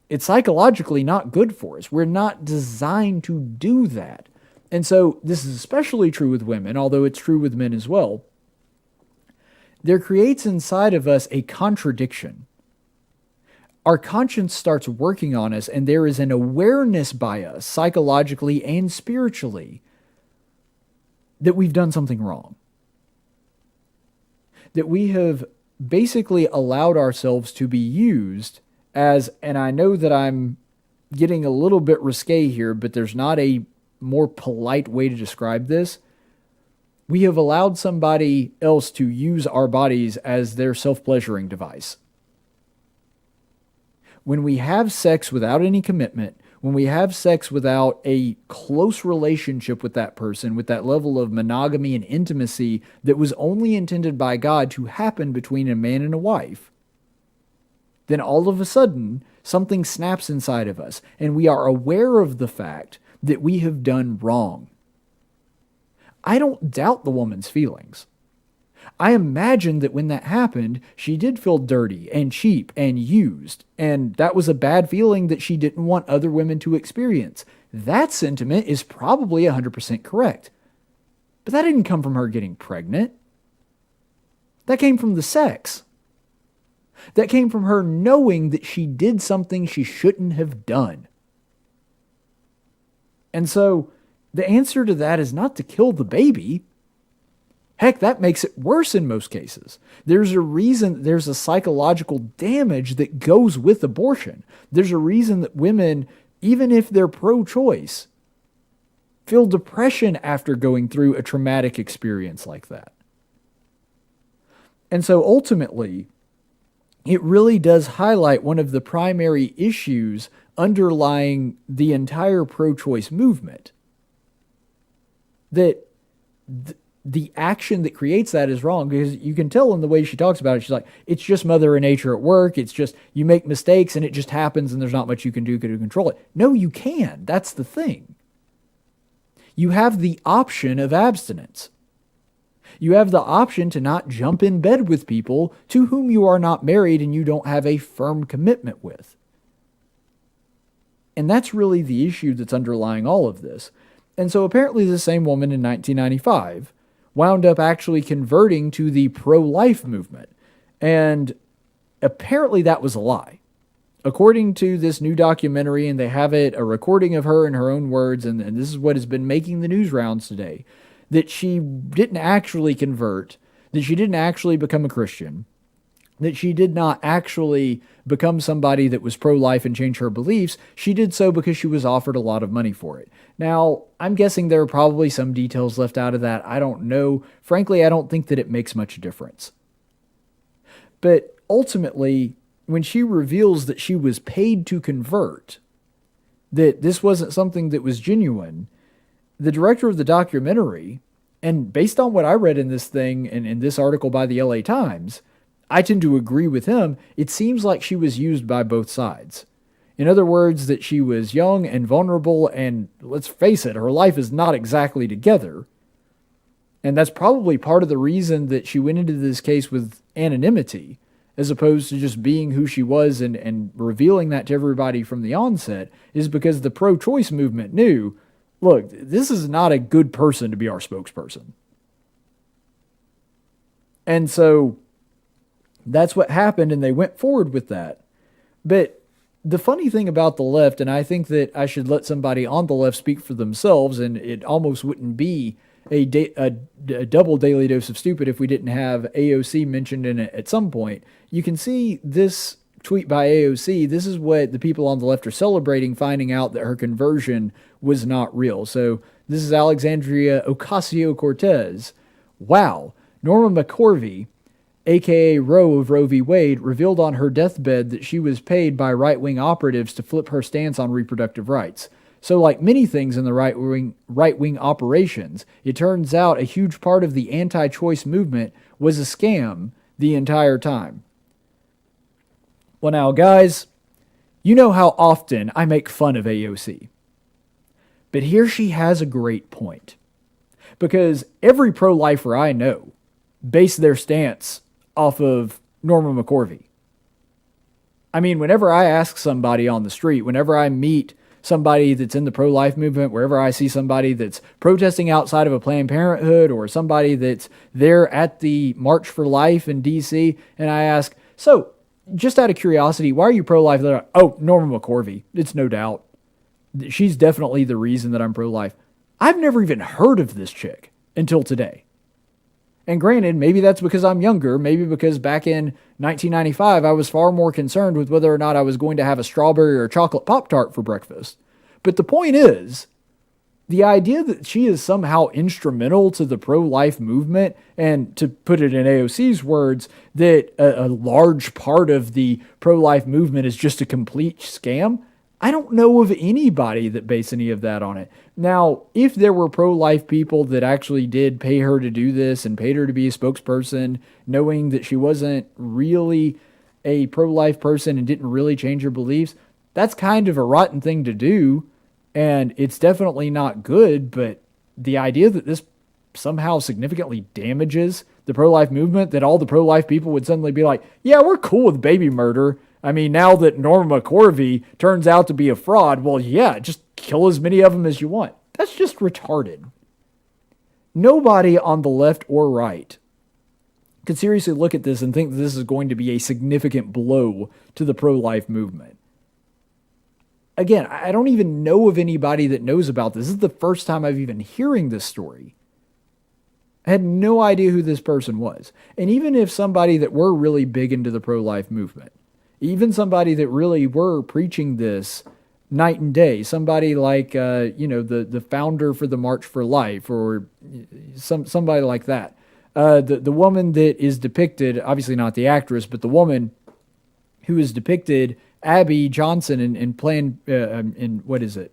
It's psychologically not good for us. We're not designed to do that. And so this is especially true with women, although it's true with men as well. There creates inside of us a contradiction. Our conscience starts working on us, and there is an awareness by us, psychologically and spiritually, that we've done something wrong. That we have basically allowed ourselves to be used as, and I know that I'm getting a little bit risque here, but there's not a more polite way to describe this. We have allowed somebody else to use our bodies as their self-pleasuring device. When we have sex without any commitment, when we have sex without a close relationship with that person, with that level of monogamy and intimacy that was only intended by God to happen between a man and a wife, then all of a sudden, something snaps inside of us, and we are aware of the fact that we have done wrong. I don't doubt the woman's feelings. I imagine that when that happened, she did feel dirty and cheap and used, and that was a bad feeling that she didn't want other women to experience. That sentiment is probably 100% correct. But that didn't come from her getting pregnant. That came from the sex. That came from her knowing that she did something she shouldn't have done. And so, the answer to that is not to kill the baby. Heck, that makes it worse in most cases. There's a reason, there's a psychological damage that goes with abortion. There's a reason that women, even if they're pro-choice, feel depression after going through a traumatic experience like that. And so ultimately, it really does highlight one of the primary issues underlying the entire pro-choice movement. That the action that creates that is wrong, because you can tell in the way she talks about it. She's like, it's just Mother Nature at work. It's just, you make mistakes and it just happens and there's not much you can do to control it. No, you can. That's the thing. You have the option of abstinence. You have the option to not jump in bed with people to whom you are not married and you don't have a firm commitment with. And that's really the issue that's underlying all of this. And so apparently the same woman in 1995 wound up actually converting to the pro-life movement. And apparently that was a lie. According to this new documentary, and they have it, a recording of her in her own words, and this is what has been making the news rounds today, that she didn't actually convert, that she didn't actually become a Christian, that she did not actually become somebody that was pro-life and change her beliefs. She did so because she was offered a lot of money for it. Now, I'm guessing there are probably some details left out of that. I don't know. Frankly, I don't think that it makes much difference. But ultimately, when she reveals that she was paid to convert, that this wasn't something that was genuine, the director of the documentary, and based on what I read in this thing and in this article by the LA Times, I tend to agree with him. It seems like she was used by both sides. In other words, that she was young and vulnerable, and let's face it, her life is not exactly together. And that's probably part of the reason that she went into this case with anonymity, as opposed to just being who she was and revealing that to everybody from the onset, is because the pro-choice movement knew, look, this is not a good person to be our spokesperson. And so that's what happened, and they went forward with that. But the funny thing about the left, and I think that I should let somebody on the left speak for themselves, and it almost wouldn't be a double daily dose of stupid if we didn't have AOC mentioned in it at some point. You can see this tweet by AOC. This is what the people on the left are celebrating, finding out that her conversion was not real. So this is Alexandria Ocasio Cortez. Wow. Norma McCorvey, a.k.a. Roe of Roe v. Wade, revealed on her deathbed that she was paid by right-wing operatives to flip her stance on reproductive rights. So like many things in the right-wing operations, it turns out a huge part of the anti-choice movement was a scam the entire time. Well now, guys, you know how often I make fun of AOC. But here she has a great point. Because every pro-lifer I know base their stance off of Norma McCorvey. I mean, whenever I ask somebody on the street, whenever I meet somebody that's in the pro-life movement, wherever I see somebody that's protesting outside of a Planned Parenthood or somebody that's there at the March for Life in D.C., and I ask, so, just out of curiosity, why are you pro-life? They're like, oh, Norma McCorvey. It's no doubt. She's definitely the reason that I'm pro-life. I've never even heard of this chick until today. And granted, maybe that's because I'm younger, maybe because back in 1995, I was far more concerned with whether or not I was going to have a strawberry or chocolate Pop-Tart for breakfast. But the point is, the idea that she is somehow instrumental to the pro-life movement, and to put it in AOC's words, that a large part of the pro-life movement is just a complete scam, I don't know of anybody that based any of that on it. Now, if there were pro-life people that actually did pay her to do this and paid her to be a spokesperson, knowing that she wasn't really a pro-life person and didn't really change her beliefs, that's kind of a rotten thing to do, and it's definitely not good, but the idea that this somehow significantly damages the pro-life movement, that all the pro-life people would suddenly be like, yeah, we're cool with baby murder. I mean, now that Norma McCorvey turns out to be a fraud, well, yeah, just kill as many of them as you want. That's just retarded. Nobody on the left or right could seriously look at this and think that this is going to be a significant blow to the pro-life movement. Again, I don't even know of anybody that knows about this. This is the first time I've even hearing this story. I had no idea who this person was. And even if somebody that were really big into the pro-life movement, even somebody that really were preaching this night and day, somebody like, the founder for the March for Life, or somebody like that, The woman that is depicted, obviously not the actress, but the woman who is depicted, Abby Johnson, Unplanned, the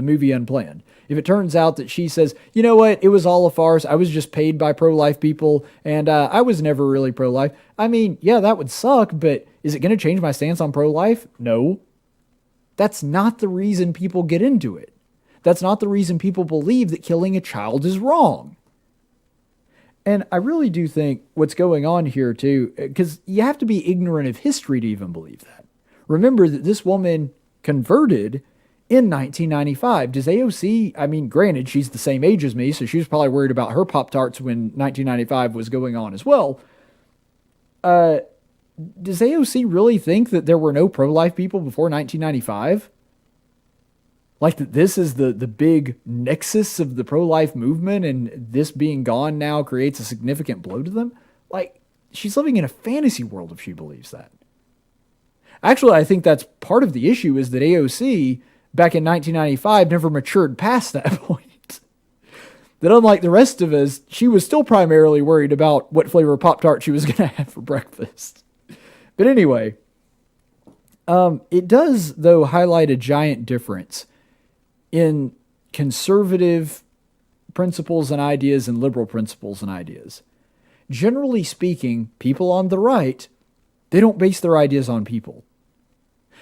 movie Unplanned. If it turns out that she says, you know what, it was all a farce, I was just paid by pro-life people, and I was never really pro-life. I mean, yeah, that would suck, but is it going to change my stance on pro-life? No. That's not the reason people get into it. That's not the reason people believe that killing a child is wrong. And I really do think what's going on here too, because you have to be ignorant of history to even believe that. Remember that this woman converted in 1995. Does AOC, I mean, granted, she's the same age as me, so she was probably worried about her Pop-Tarts when 1995 was going on as well. Does AOC really think that there were no pro-life people before 1995? Like that this is the big nexus of the pro-life movement, and this being gone now creates a significant blow to them? Like, she's living in a fantasy world if she believes that. Actually, I think that's part of the issue, is that AOC, back in 1995, never matured past that point. That unlike the rest of us, she was still primarily worried about what flavor of Pop-Tart she was going to have for breakfast. But anyway, it does, though, highlight a giant difference in conservative principles and ideas and liberal principles and ideas. Generally speaking, people on the right, they don't base their ideas on people.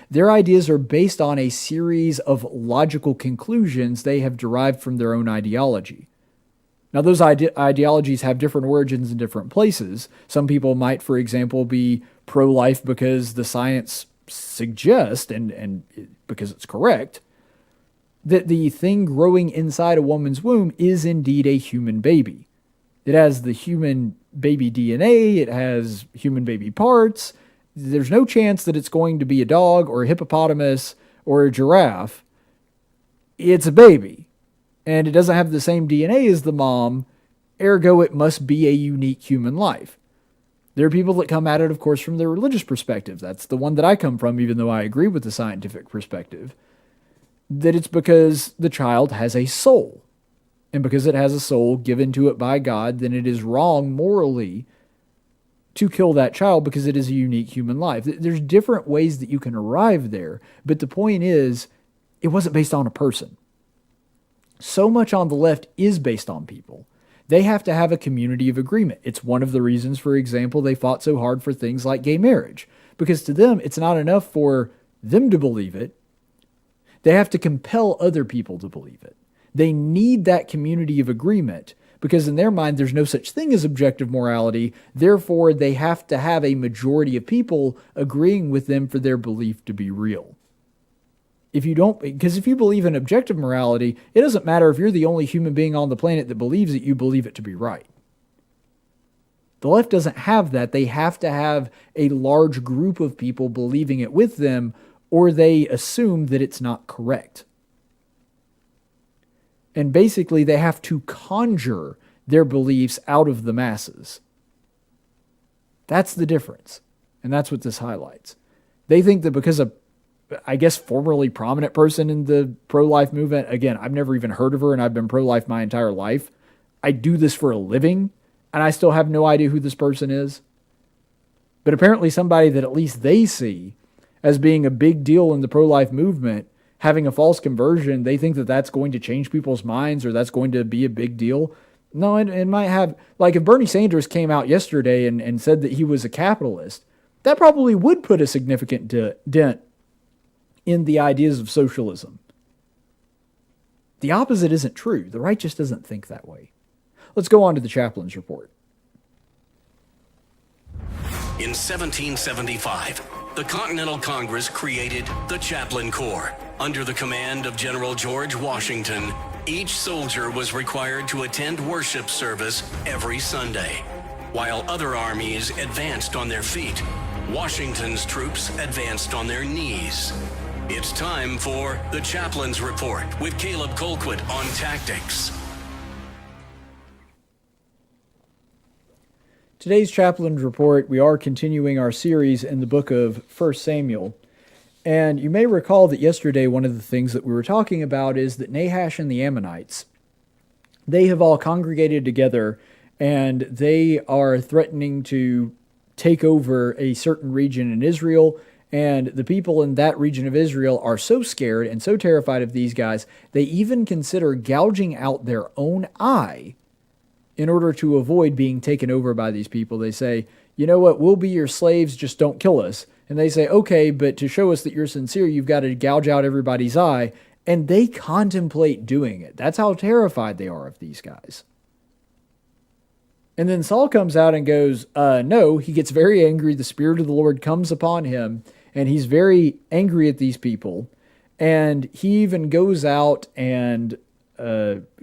Their ideas are based on a series of logical conclusions they have derived from their own ideology. Now, those ideologies have different origins in different places. Some people might, for example, be pro-life because the science suggests, and because it's correct, that the thing growing inside a woman's womb is indeed a human baby. It has the human baby DNA, it has human baby parts. There's no chance that it's going to be a dog or a hippopotamus or a giraffe. It's a baby. And it doesn't have the same DNA as the mom, ergo it must be a unique human life. There are people that come at it, of course, from their religious perspective. That's the one that I come from, even though I agree with the scientific perspective. That it's because the child has a soul. And because it has a soul given to it by God, then it is wrong morally to kill that child because it is a unique human life. There's different ways that you can arrive there, but the point is, it wasn't based on a person. So much on the left is based on people. They have to have a community of agreement. It's one of the reasons, for example, they fought so hard for things like gay marriage. Because to them, it's not enough for them to believe it. They have to compel other people to believe it. They need that community of agreement because in their mind, there's no such thing as objective morality. Therefore, they have to have a majority of people agreeing with them for their belief to be real. Because if you believe in objective morality, it doesn't matter if you're the only human being on the planet that believes it, you believe it to be right. The left doesn't have that. They have to have a large group of people believing it with them, or they assume that it's not correct. And basically, they have to conjure their beliefs out of the masses. That's the difference. And that's what this highlights. They think that because a, I guess, formerly prominent person in the pro-life movement, again, I've never even heard of her and I've been pro-life my entire life. I do this for a living and I still have no idea who this person is. But apparently somebody that at least they see as being a big deal in the pro-life movement, having a false conversion, they think that that's going to change people's minds or that's going to be a big deal. No, it might have, like if Bernie Sanders came out yesterday and said that he was a capitalist, that probably would put a significant dent in the ideas of socialism. The opposite isn't true. The right just doesn't think that way. Let's go on to the Chaplains Report. In 1775, the Continental Congress created the Chaplain Corps. Under the command of General George Washington, each soldier was required to attend worship service every Sunday. While other armies advanced on their feet, Washington's troops advanced on their knees. It's time for the Chaplains Report with Caleb Colquitt on tactics. Today's Chaplains Report, we are continuing our series in the book of 1 Samuel. And you may recall that yesterday one of the things that we were talking about is that Nahash and the Ammonites, they have all congregated together and they are threatening to take over a certain region in Israel. And the people in that region of Israel are so scared and so terrified of these guys, they even consider gouging out their own eye in order to avoid being taken over by these people. They say, you know what, we'll be your slaves, just don't kill us. And they say, okay, but to show us that you're sincere, you've got to gouge out everybody's eye. And they contemplate doing it. That's how terrified they are of these guys. And then Saul comes out and goes, no, he gets very angry. The Spirit of the Lord comes upon him, and he's very angry at these people. And he even goes out and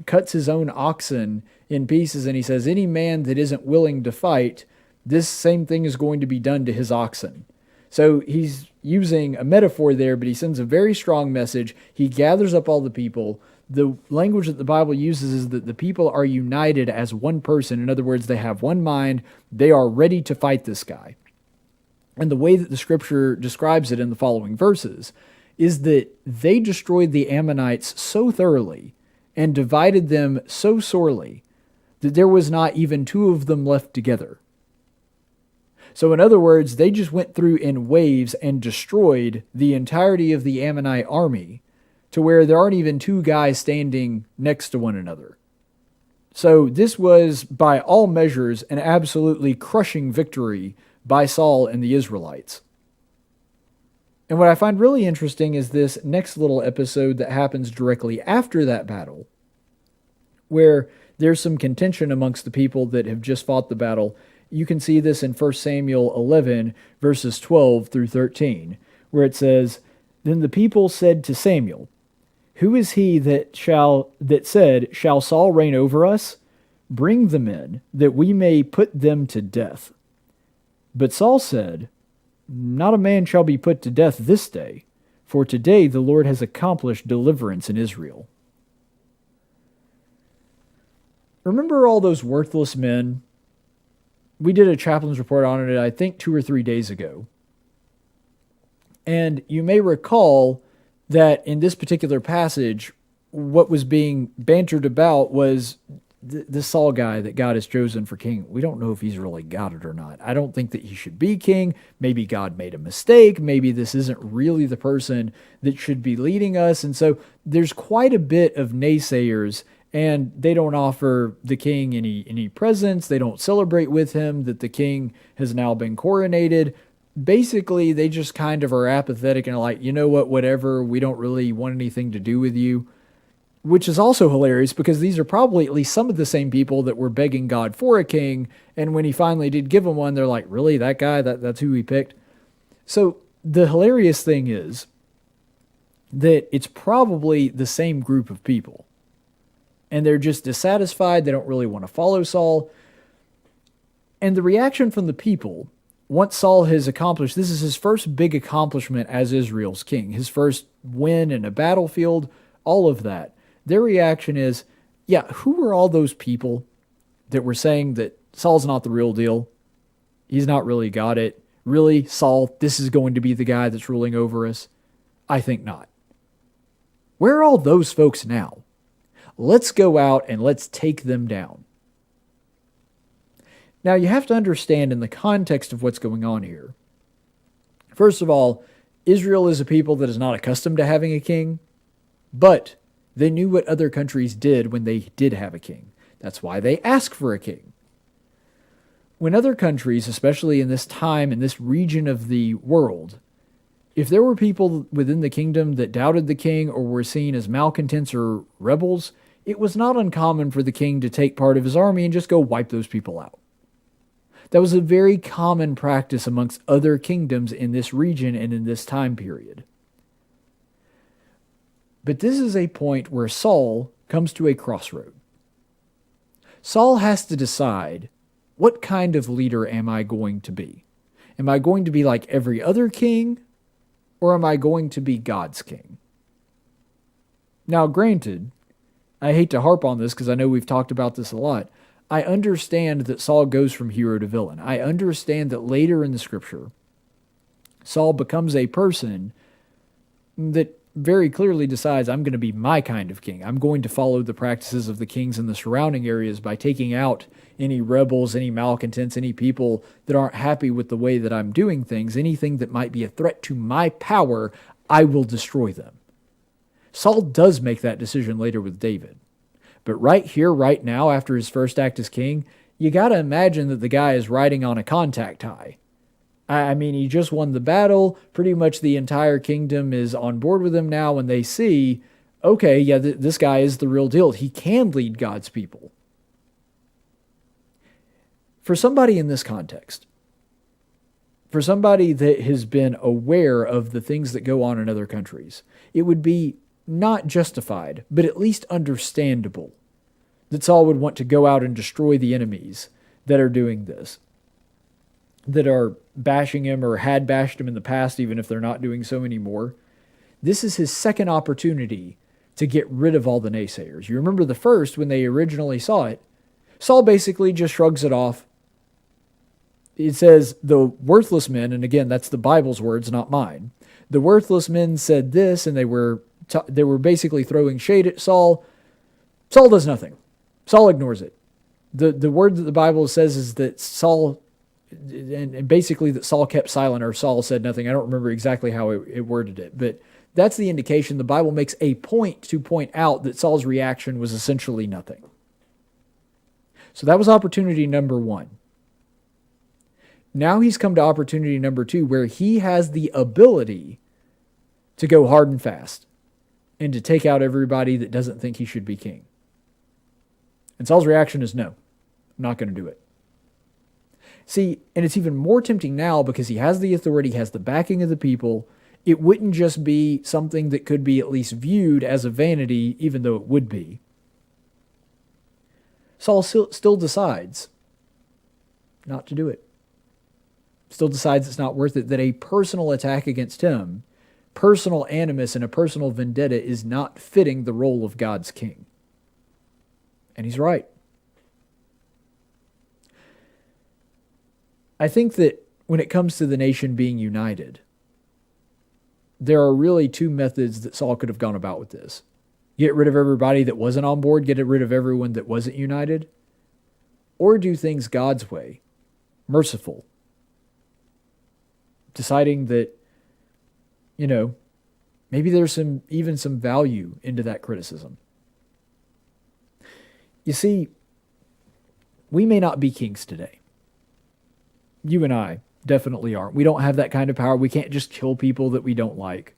cuts his own oxen in pieces, and he says, any man that isn't willing to fight, this same thing is going to be done to his oxen. So he's using a metaphor there, but he sends a very strong message. He gathers up all the people. The language that the Bible uses is that the people are united as one person. In other words, they have one mind. They are ready to fight this guy. And the way that the scripture describes it in the following verses is that they destroyed the Ammonites so thoroughly and divided them so sorely that there was not even two of them left together. So in other words, they just went through in waves and destroyed the entirety of the Ammonite army to where there aren't even two guys standing next to one another. So this was, by all measures, an absolutely crushing victory by Saul and the Israelites. And what I find really interesting is this next little episode that happens directly after that battle, where there's some contention amongst the people that have just fought the battle. You can see this in 1 Samuel 11, verses 12 through 13, where it says, then the people said to Samuel, who is he that said, shall Saul reign over us? Bring them in, that we may put them to death. But Saul said, not a man shall be put to death this day, for today the Lord has accomplished deliverance in Israel. Remember all those worthless men? We did a chaplain's report on it, I think 2 or 3 days ago. And you may recall that in this particular passage, what was being bantered about was this Saul guy that God has chosen for king. We don't know if he's really got it or not. I don't think that he should be king. Maybe God made a mistake. Maybe this isn't really the person that should be leading us. And so there's quite a bit of naysayers, and they don't offer the king any presents. They don't celebrate with him that the king has now been coronated. Basically, they just kind of are apathetic and are like, you know what, whatever, we don't really want anything to do with you. Which is also hilarious because these are probably at least some of the same people that were begging God for a king, and when he finally did give them one, they're like, really, that guy, that's who he picked? So the hilarious thing is that it's probably the same group of people, and they're just dissatisfied, they don't really want to follow Saul, and the reaction from the people, once Saul has accomplished, this is his first big accomplishment as Israel's king, his first win in a battlefield, all of that. Their reaction is, yeah, who were all those people that were saying that Saul's not the real deal? He's not really got it. Really, Saul, this is going to be the guy that's ruling over us? I think not. Where are all those folks now? Let's go out and let's take them down. Now, you have to understand in the context of what's going on here. First of all, Israel is a people that is not accustomed to having a king, but they knew what other countries did when they did have a king. That's why they ask for a king. When other countries, especially in this time, in this region of the world, if there were people within the kingdom that doubted the king or were seen as malcontents or rebels, it was not uncommon for the king to take part of his army and just go wipe those people out. That was a very common practice amongst other kingdoms in this region and in this time period. But this is a point where Saul comes to a crossroad. Saul has to decide, what kind of leader am I going to be? Am I going to be like every other king, or am I going to be God's king? Now, granted, I hate to harp on this because I know we've talked about this a lot. I understand that Saul goes from hero to villain. I understand that later in the scripture, Saul becomes a person that very clearly decides, I'm going to be my kind of king. I'm going to follow the practices of the kings in the surrounding areas by taking out any rebels, any malcontents, any people that aren't happy with the way that I'm doing things, anything that might be a threat to my power, I will destroy them. Saul does make that decision later with David. But right here, right now, after his first act as king, you got to imagine that the guy is riding on a contact high. I mean, he just won the battle. Pretty much the entire kingdom is on board with him now, and they see, okay, yeah, this guy is the real deal. He can lead God's people. For somebody in this context, for somebody that has been aware of the things that go on in other countries, it would be not justified, but at least understandable that Saul would want to go out and destroy the enemies that are doing this, that are bashing him or had bashed him in the past, even if they're not doing so anymore. This is his second opportunity to get rid of all the naysayers. You remember the first, when they originally saw it, Saul basically just shrugs it off. It says, the worthless men, and again, that's the Bible's words, not mine. The worthless men said this, and they were basically throwing shade at Saul. Saul does nothing. Saul ignores it. The word that the Bible says is that Saul, and basically that Saul kept silent, or Saul said nothing. I don't remember exactly how it worded it, but that's the indication. The Bible makes a point to point out that Saul's reaction was essentially nothing. So that was opportunity number one. Now he's come to opportunity number two, where he has the ability to go hard and fast and to take out everybody that doesn't think he should be king. And Saul's reaction is no, I'm not going to do it. See, and it's even more tempting now because he has the authority, has the backing of the people. It wouldn't just be something that could be at least viewed as a vanity, even though it would be. Saul still decides not to do it. Still decides it's not worth it, that a personal attack against him, personal animus and a personal vendetta is not fitting the role of God's king. And he's right. I think that when it comes to the nation being united, there are really two methods that Saul could have gone about with this. Get rid of everybody that wasn't on board, get rid of everyone that wasn't united, or do things God's way, merciful, deciding that, maybe there's even some value into that criticism. You see, we may not be kings today. You and I definitely aren't. We don't have that kind of power. We can't just kill people that we don't like.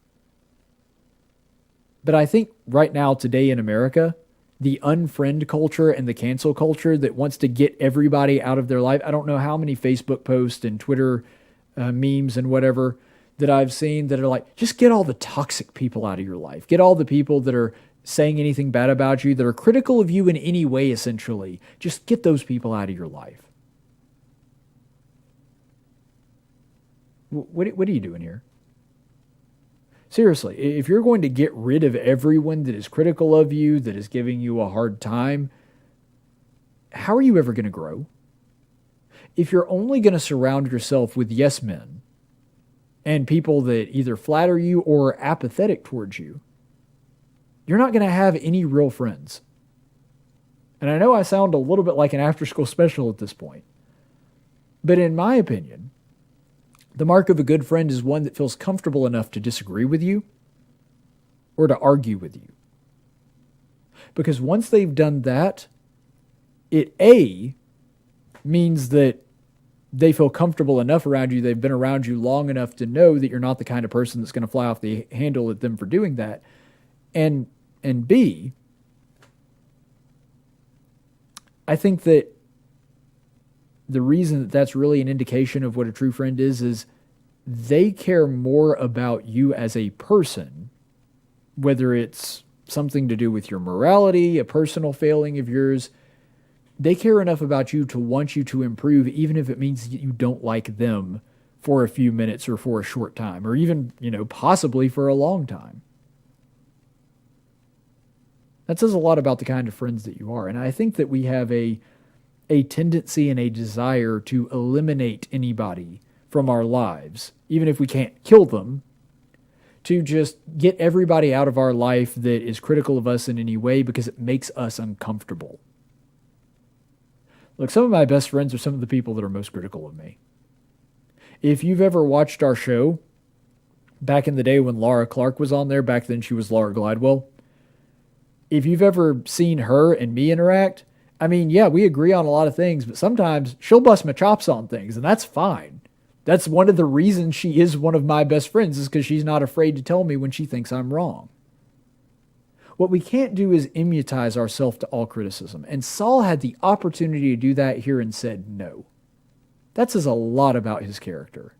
But I think right now, today in America, the unfriend culture and the cancel culture that wants to get everybody out of their life. I don't know how many Facebook posts and Twitter memes and whatever that I've seen that are like, just get all the toxic people out of your life. Get all the people that are saying anything bad about you, that are critical of you in any way, essentially. Just get those people out of your life. What are you doing here? Seriously, if you're going to get rid of everyone that is critical of you, that is giving you a hard time, how are you ever going to grow? If you're only going to surround yourself with yes men and people that either flatter you or are apathetic towards you, you're not going to have any real friends. And I know I sound a little bit like an after-school special at this point, but in my opinion, the mark of a good friend is one that feels comfortable enough to disagree with you or to argue with you. Because once they've done that, it means that they feel comfortable enough around you, they've been around you long enough to know that you're not the kind of person that's going to fly off the handle at them for doing that. And B, I think that the reason that that's really an indication of what a true friend is they care more about you as a person, whether it's something to do with your morality, a personal failing of yours. They care enough about you to want you to improve, even if it means you don't like them for a few minutes or for a short time, or even, possibly for a long time. That says a lot about the kind of friends that you are. And I think that we have a tendency and a desire to eliminate anybody from our lives, even if we can't kill them, to just get everybody out of our life that is critical of us in any way because it makes us uncomfortable. Look, some of my best friends are some of the people that are most critical of me. If you've ever watched our show, back in the day when Laura Clark was on there, back then she was Laura Glidewell, if you've ever seen her and me interact, I mean, yeah, we agree on a lot of things, but sometimes she'll bust my chops on things, and that's fine. That's one of the reasons she is one of my best friends, is because she's not afraid to tell me when she thinks I'm wrong. What we can't do is immutize ourselves to all criticism, and Saul had the opportunity to do that here and said no. That says a lot about his character.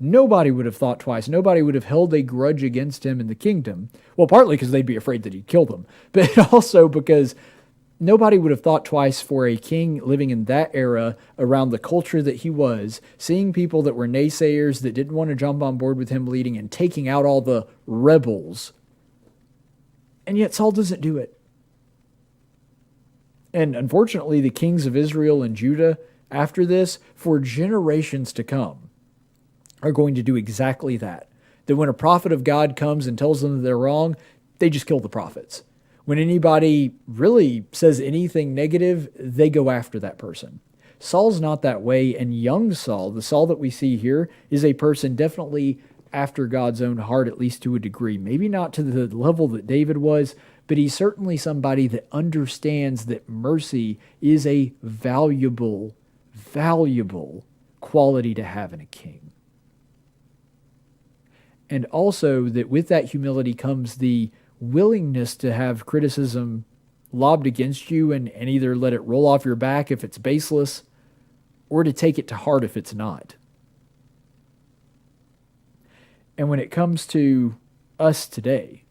Nobody would have thought twice. Nobody would have held a grudge against him in the kingdom. Well, partly because they'd be afraid that he'd kill them, but also because nobody would have thought twice for a king living in that era, around the culture that he was, seeing people that were naysayers that didn't want to jump on board with him leading and taking out all the rebels. And yet Saul doesn't do it. And unfortunately, the kings of Israel and Judah after this, for generations to come, are going to do exactly that. That when a prophet of God comes and tells them that they're wrong, they just kill the prophets. When anybody really says anything negative, they go after that person. Saul's not that way, and young Saul, the Saul that we see here, is a person definitely after God's own heart, at least to a degree. Maybe not to the level that David was, but he's certainly somebody that understands that mercy is a valuable quality to have in a king. And also that with that humility comes the willingness to have criticism lobbed against you and either let it roll off your back if it's baseless, or to take it to heart if it's not. And when it comes to us today,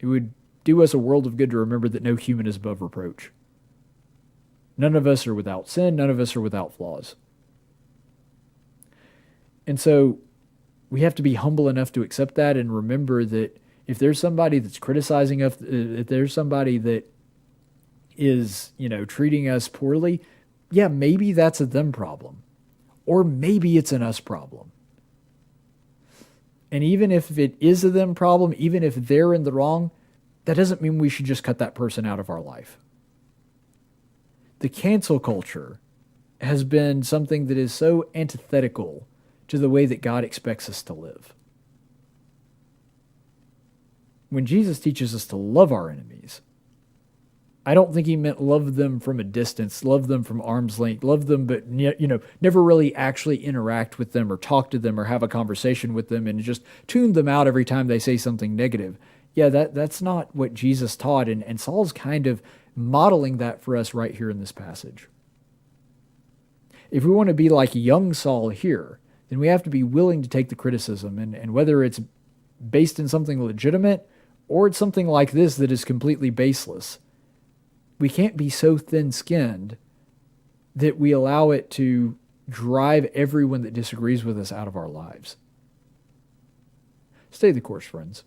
it would do us a world of good to remember that no human is above reproach. None of us are without sin. None of us are without flaws. And so we have to be humble enough to accept that and remember that if there's somebody that's criticizing us, if there's somebody that is, treating us poorly, yeah, maybe that's a them problem. Or maybe it's an us problem. And even if it is a them problem, even if they're in the wrong, that doesn't mean we should just cut that person out of our life. The cancel culture has been something that is so antithetical to the way that God expects us to live. When Jesus teaches us to love our enemies, I don't think he meant love them from a distance, love them from arm's length, love them, but never really actually interact with them or talk to them or have a conversation with them and just tune them out every time they say something negative. Yeah, that's not what Jesus taught, and Saul's kind of modeling that for us right here in this passage. If we want to be like young Saul here, then we have to be willing to take the criticism, and whether it's based in something legitimate or it's something like this that is completely baseless, we can't be so thin-skinned that we allow it to drive everyone that disagrees with us out of our lives. Stay the course, friends.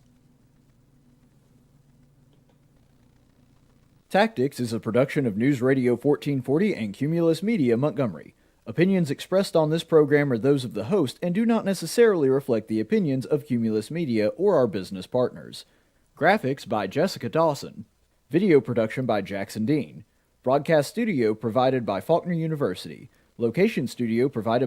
Tactics is a production of News Radio 1440 and Cumulus Media Montgomery. Opinions expressed on this program are those of the host and do not necessarily reflect the opinions of Cumulus Media or our business partners. Graphics by Jessica Dawson. Video production by Jackson Dean. Broadcast studio provided by Faulkner University. Location studio provided